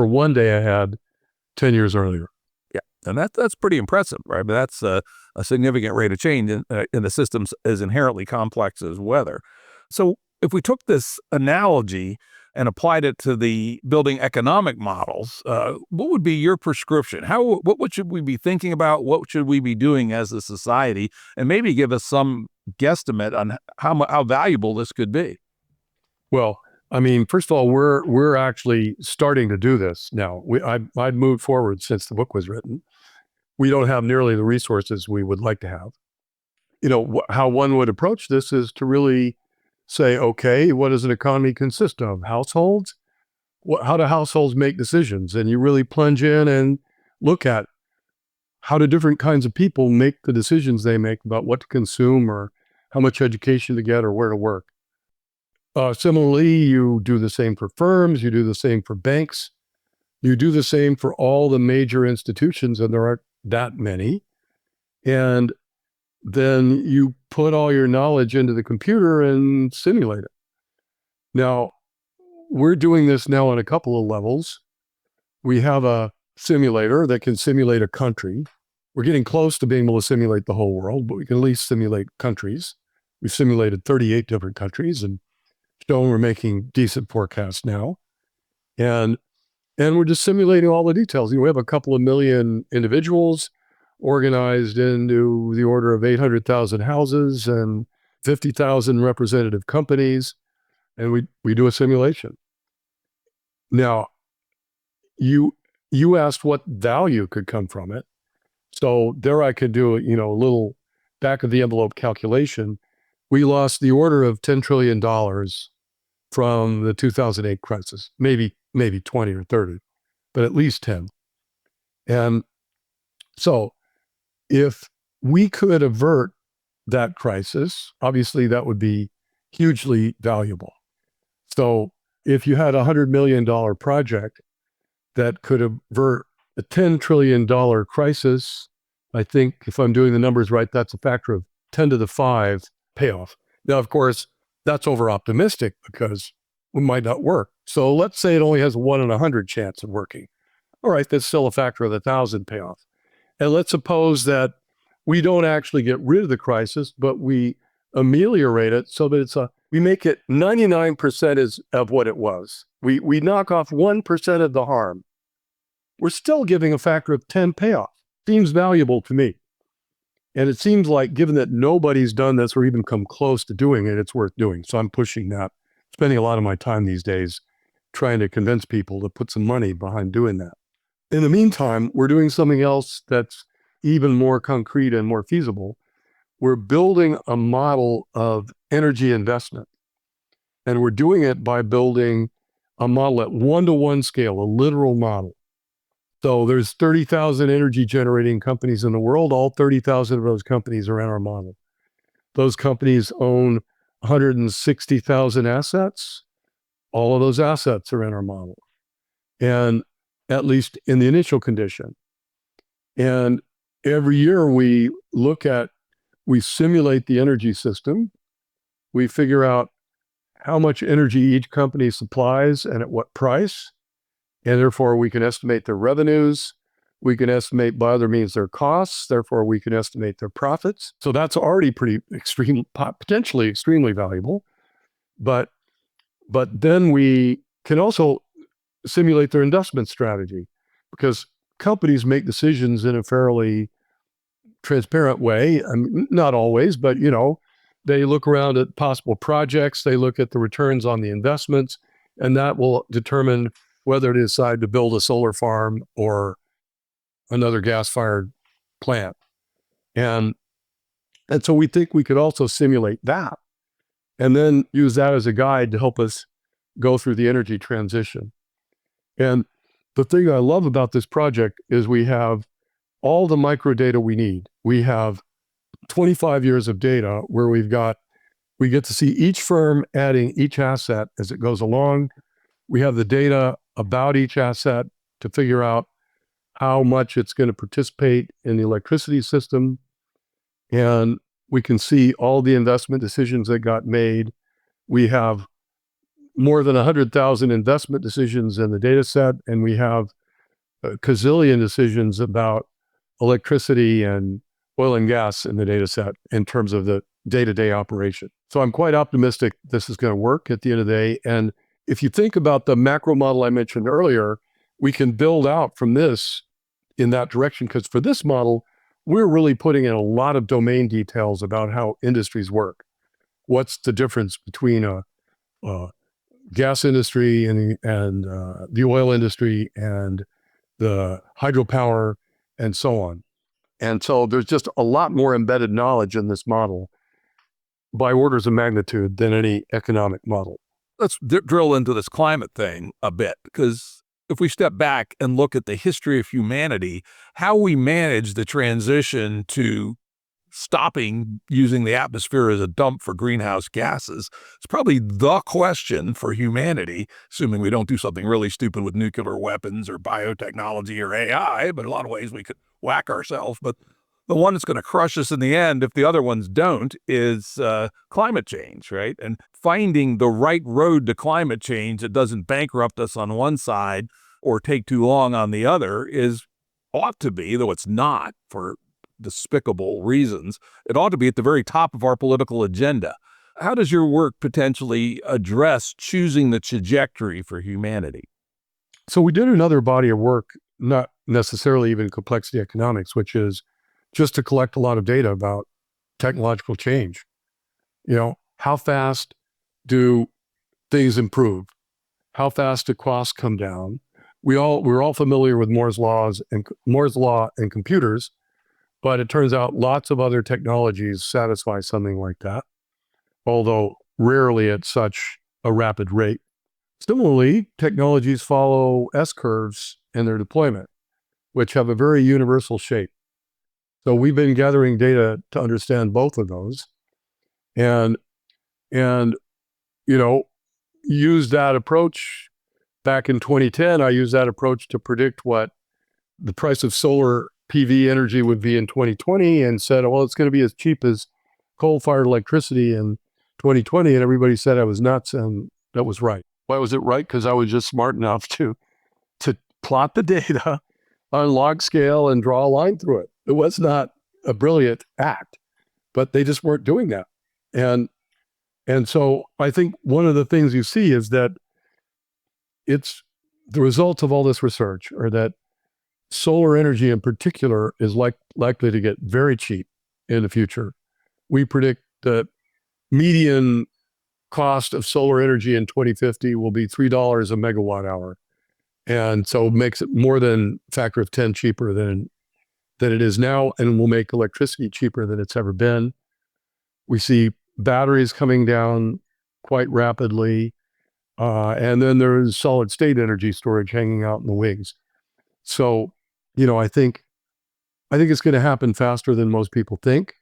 1 day ahead 10 years earlier. Yeah, and that's pretty impressive, right? But that's a significant rate of change in the systems as inherently complex as weather. So if we took this analogy and applied it to the building economic models, what would be your prescription? What should we be thinking about? What should we be doing as a society? And maybe give us some guesstimate on how valuable this could be. Well, I mean, first of all, we're actually starting to do this now. I've moved forward since the book was written. We don't have nearly the resources we would like to have. You know, how one would approach this is to really say, okay, what does an economy consist of? Households? How do households make decisions? And you really plunge in and look at how do different kinds of people make the decisions they make about what to consume or how much education to get or where to work. Similarly, you do the same for firms, you do the same for banks, you do the same for all the major institutions, and there aren't that many. And then you put all your knowledge into the computer and simulate it. Now, we're doing this now on a couple of levels. We have a simulator that can simulate a country. We're getting close to being able to simulate the whole world, but we can at least simulate countries. We've simulated 38 different countries and shown we're making decent forecasts now. And we're just simulating all the details. You know, we have a couple of million individuals organized into the order of 800,000 houses and 50,000 representative companies, and we do a simulation. Now, you asked what value could come from it. So there I could do a little back of the envelope calculation. We lost the order of $10 trillion from the 2008 crisis, maybe 20 or 30, but at least 10. And so if we could avert that crisis, obviously that would be hugely valuable. So if you had a $100 million project that could avert a $10 trillion crisis, I think if I'm doing the numbers right, that's a factor of 10 to the 5 payoff. Now, of course, that's over optimistic because it might not work. So let's say it only has a 1 in 100 chance of working. All right, that's still a factor of 1,000 payoff. And let's suppose that we don't actually get rid of the crisis, but we ameliorate it so that we make it 99% of what it was. We knock off 1% of the harm. We're still giving a factor of 10 payoff. Seems valuable to me. And it seems like, given that nobody's done this or even come close to doing it, it's worth doing. So I'm pushing that, spending a lot of my time these days trying to convince people to put some money behind doing that. In the meantime, we're doing something else that's even more concrete and more feasible. We're building a model of energy investment. And we're doing it by building a model at 1-to-1 scale, a literal model. So there's 30,000 energy generating companies in the world. All 30,000 of those companies are in our model. Those companies own 160,000 assets. All of those assets are in our model. And at least in the initial condition. And every year we simulate the energy system. We figure out how much energy each company supplies and at what price. And therefore we can estimate their revenues. We can estimate by other means their costs. Therefore we can estimate their profits. So that's already potentially extremely valuable. But then we can also simulate their investment strategy, because companies make decisions in a fairly transparent way. I mean, not always, but they look around at possible projects, they look at the returns on the investments, and that will determine whether to decide to build a solar farm or another gas-fired plant. And so we think we could also simulate that and then use that as a guide to help us go through the energy transition. And the thing I love about this project is we have all the micro data we need. We have 25 years of data where we get to see each firm adding each asset as it goes along. We have the data about each asset to figure out how much it's going to participate in the electricity system. And we can see all the investment decisions that got made. We have more than 100,000 investment decisions in the data set, and we have a gazillion decisions about electricity and oil and gas in the data set in terms of the day-to-day operation. So I'm quite optimistic this is going to work at the end of the day. And if you think about the macro model I mentioned earlier, we can build out from this in that direction, because for this model, we're really putting in a lot of domain details about how industries work. What's the difference between a gas industry and the oil industry and the hydropower and so on. And so there's just a lot more embedded knowledge in this model by orders of magnitude than any economic model. Let's drill into this climate thing a bit, because if we step back and look at the history of humanity, how we manage the transition to stopping using the atmosphere as a dump for greenhouse gases, it's probably the question for humanity, assuming we don't do something really stupid with nuclear weapons or biotechnology or AI, but in a lot of ways we could whack ourselves. But the one that's going to crush us in the end, if the other ones don't, is climate change, right? And finding the right road to climate change that doesn't bankrupt us on one side or take too long on the other ought to be, though it's not for despicable reasons, it ought to be at the very top of our political agenda. How does your work potentially address choosing the trajectory for humanity? So we did another body of work, not necessarily even complexity economics, which is just to collect a lot of data about technological change. How fast do things improve? How fast do costs come down? We're all familiar with Moore's law and computers, but it turns out lots of other technologies satisfy something like that, although rarely at such a rapid rate. Similarly, technologies follow S-curves in their deployment, which have a very universal shape. So we've been gathering data to understand both of those and use that approach. Back in 2010, I used that approach to predict what the price of solar PV energy would be in 2020 and said, well, it's going to be as cheap as coal-fired electricity in 2020. And everybody said I was nuts, and that was right. Why was it right? Because I was just smart enough to plot the data on log scale and draw a line through it. It was not a brilliant act, but they just weren't doing that. And so I think one of the things you see is that it's the results of all this research are that solar energy in particular is likely to get very cheap in the future. We predict the median cost of solar energy in 2050 will be $3 a megawatt hour. And so it makes it more than a factor of 10 cheaper than it is now, and will make electricity cheaper than it's ever been. We see batteries coming down quite rapidly. And then there is solid state energy storage hanging out in the wings. So, I think it's going to happen faster than most people think.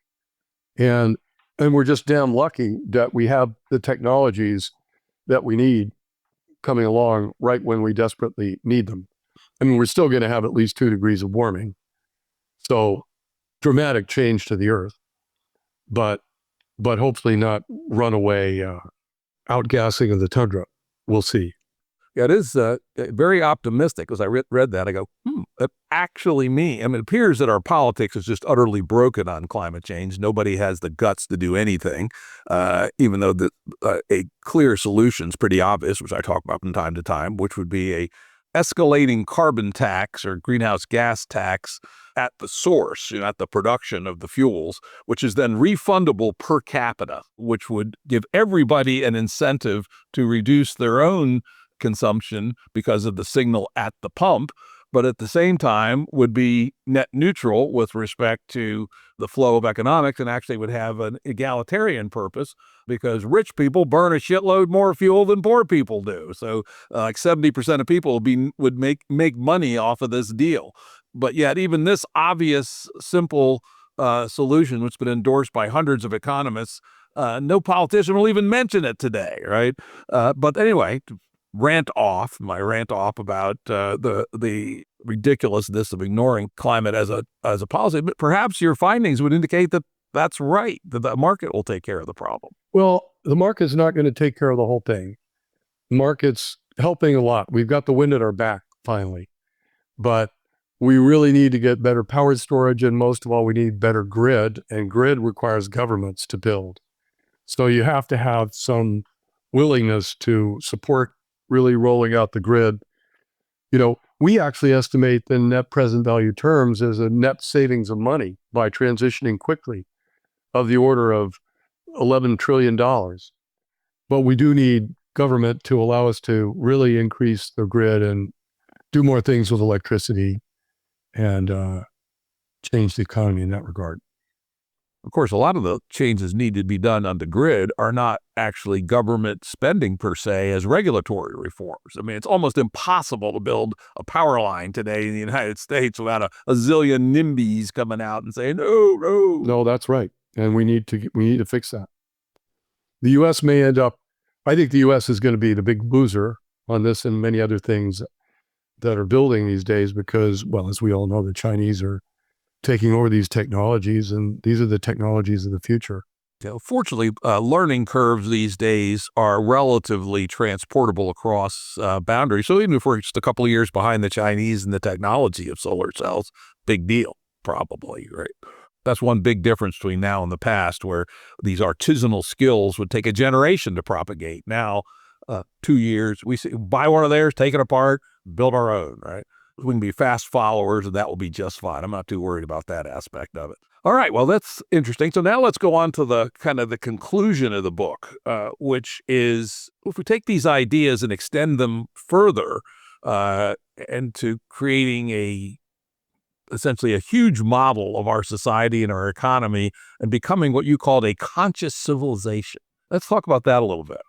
And we're just damn lucky that we have the technologies that we need coming along right when we desperately need them. I mean, we're still going to have at least 2 degrees of warming. So dramatic change to the earth, but hopefully not runaway outgassing of the tundra. We'll see. Yeah, it is very optimistic. As I read that, I go, that actually means, I mean, it appears that our politics is just utterly broken on climate change. Nobody has the guts to do anything, even though a clear solution is pretty obvious, which I talk about from time to time, which would be a escalating carbon tax or greenhouse gas tax at the source, at the production of the fuels, which is then refundable per capita, which would give everybody an incentive to reduce their own consumption because of the signal at the pump, but at the same time would be net neutral with respect to the flow of economics and actually would have an egalitarian purpose because rich people burn a shitload more fuel than poor people do. So like 70% of people would make money off of this deal. But yet even this obvious, simple solution, which has been endorsed by hundreds of economists, no politician will even mention it today, right? But anyway, rant off about the ridiculousness of ignoring climate as a policy, but perhaps your findings would indicate that that's right, that the market will take care of the problem. Well, the market's not going to take care of the whole thing. The market's helping a lot. We've got the wind at our back finally, but we really need to get better power storage, and most of all, we need better grid, and grid requires governments to build. So you have to have some willingness to support really rolling out the grid. We actually estimate the net present value terms as a net savings of money by transitioning quickly of the order of $11 trillion. But we do need government to allow us to really increase the grid and do more things with electricity and change the economy in that regard. Of course, a lot of the changes needed to be done on the grid are not actually government spending per se as regulatory reforms. I mean, it's almost impossible to build a power line today in the United States without a zillion NIMBYs coming out and saying, no. No, that's right. And we need to fix that. The U.S. may end up, I think the U.S. is going to be the big loser on this and many other things that are building these days because, well, as we all know, the Chinese are taking over these technologies, and these are the technologies of the future. Fortunately, learning curves these days are relatively transportable across boundaries. So even if we're just a couple of years behind the Chinese in the technology of solar cells, big deal, probably, right? That's one big difference between now and the past, where these artisanal skills would take a generation to propagate. Now, 2 years, we buy one of theirs, take it apart, build our own, right? We can be fast followers, and that will be just fine. I'm not too worried about that aspect of it. All right, well, that's interesting. So now let's go on to the kind of the conclusion of the book, which is if we take these ideas and extend them further into creating essentially a huge model of our society and our economy and becoming what you called a conscious civilization. Let's talk about that a little bit.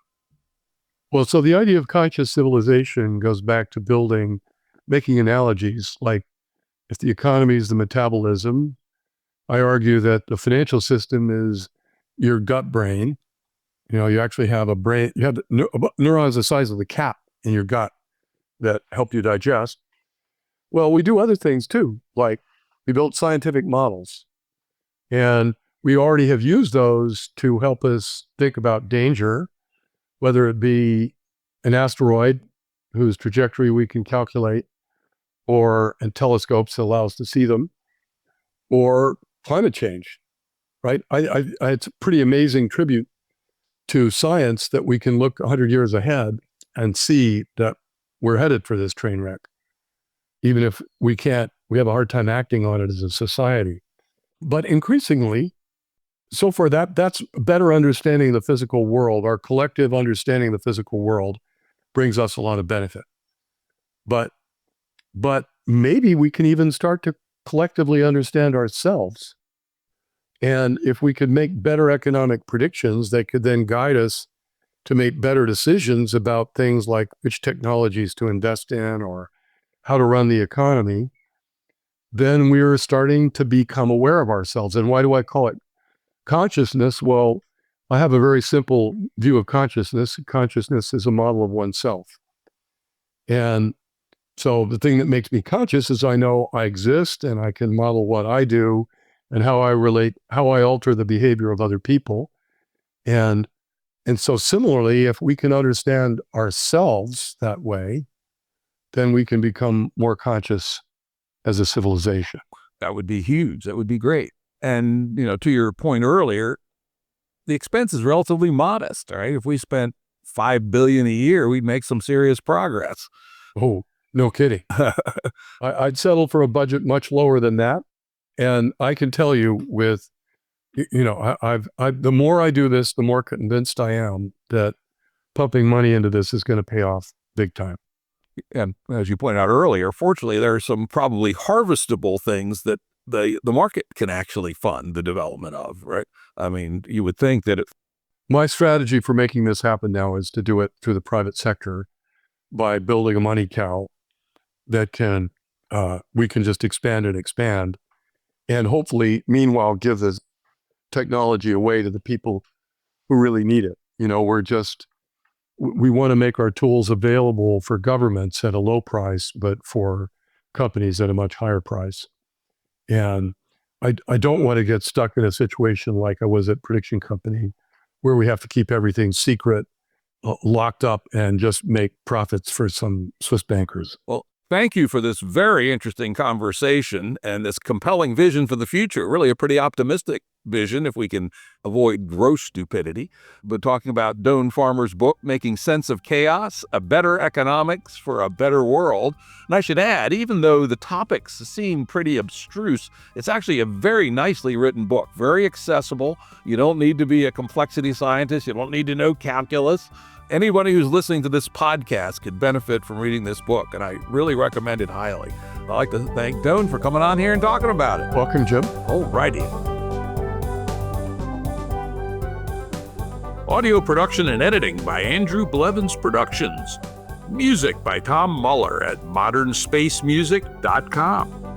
Well, so the idea of conscious civilization goes back to making analogies, like if the economy is the metabolism, I argue that the financial system is your gut brain. You actually have a brain, you have neurons the size of the cap in your gut that help you digest. Well, we do other things too, like we build scientific models, and we already have used those to help us think about danger, whether it be an asteroid whose trajectory we can calculate, and telescopes that allow us to see them, or climate change, right? It's a pretty amazing tribute to science that we can look 100 years ahead and see that we're headed for this train wreck, even if we have a hard time acting on it as a society. But increasingly, so far that's better understanding the physical world. Our collective understanding of the physical world brings us a lot of benefit. But maybe we can even start to collectively understand ourselves. And if we could make better economic predictions that could then guide us to make better decisions about things like which technologies to invest in or how to run the economy, then we're starting to become aware of ourselves. And why do I call it consciousness? Well, I have a very simple view of consciousness. Consciousness is a model of oneself. And so the thing that makes me conscious is I know I exist and I can model what I do and how I relate, how I alter the behavior of other people. And so similarly, if we can understand ourselves that way, then we can become more conscious as a civilization. That would be huge. That would be great. And, to your point earlier, the expense is relatively modest, right? If we spent $5 billion a year, we'd make some serious progress. Oh, no kidding. I'd settle for a budget much lower than that. And I can tell you the more I do this, the more convinced I am that pumping money into this is going to pay off big time. And as you pointed out earlier, fortunately, there are some probably harvestable things that the market can actually fund the development of, right? I mean, you would think that my strategy for making this happen now is to do it through the private sector by building a money cow that we can just expand and expand, and hopefully, meanwhile, give the technology away to the people who really need it. We want to make our tools available for governments at a low price, but for companies at a much higher price. And I don't want to get stuck in a situation like I was at Prediction Company, where we have to keep everything secret, locked up, and just make profits for some Swiss bankers. Well, thank you for this very interesting conversation and this compelling vision for the future. Really a pretty optimistic vision if we can avoid gross stupidity. But talking about Doyne Farmer's book, Making Sense of Chaos, A Better Economics for a Better World. And I should add, even though the topics seem pretty abstruse, it's actually a very nicely written book, very accessible. You don't need to be a complexity scientist. You don't need to know calculus. Anybody who's listening to this podcast could benefit from reading this book, and I really recommend it highly. I'd like to thank Doyne for coming on here and talking about it. Welcome, Jim. All righty. Audio production and editing by Andrew Blevins Productions. Music by Tom Muller at modernspacemusic.com.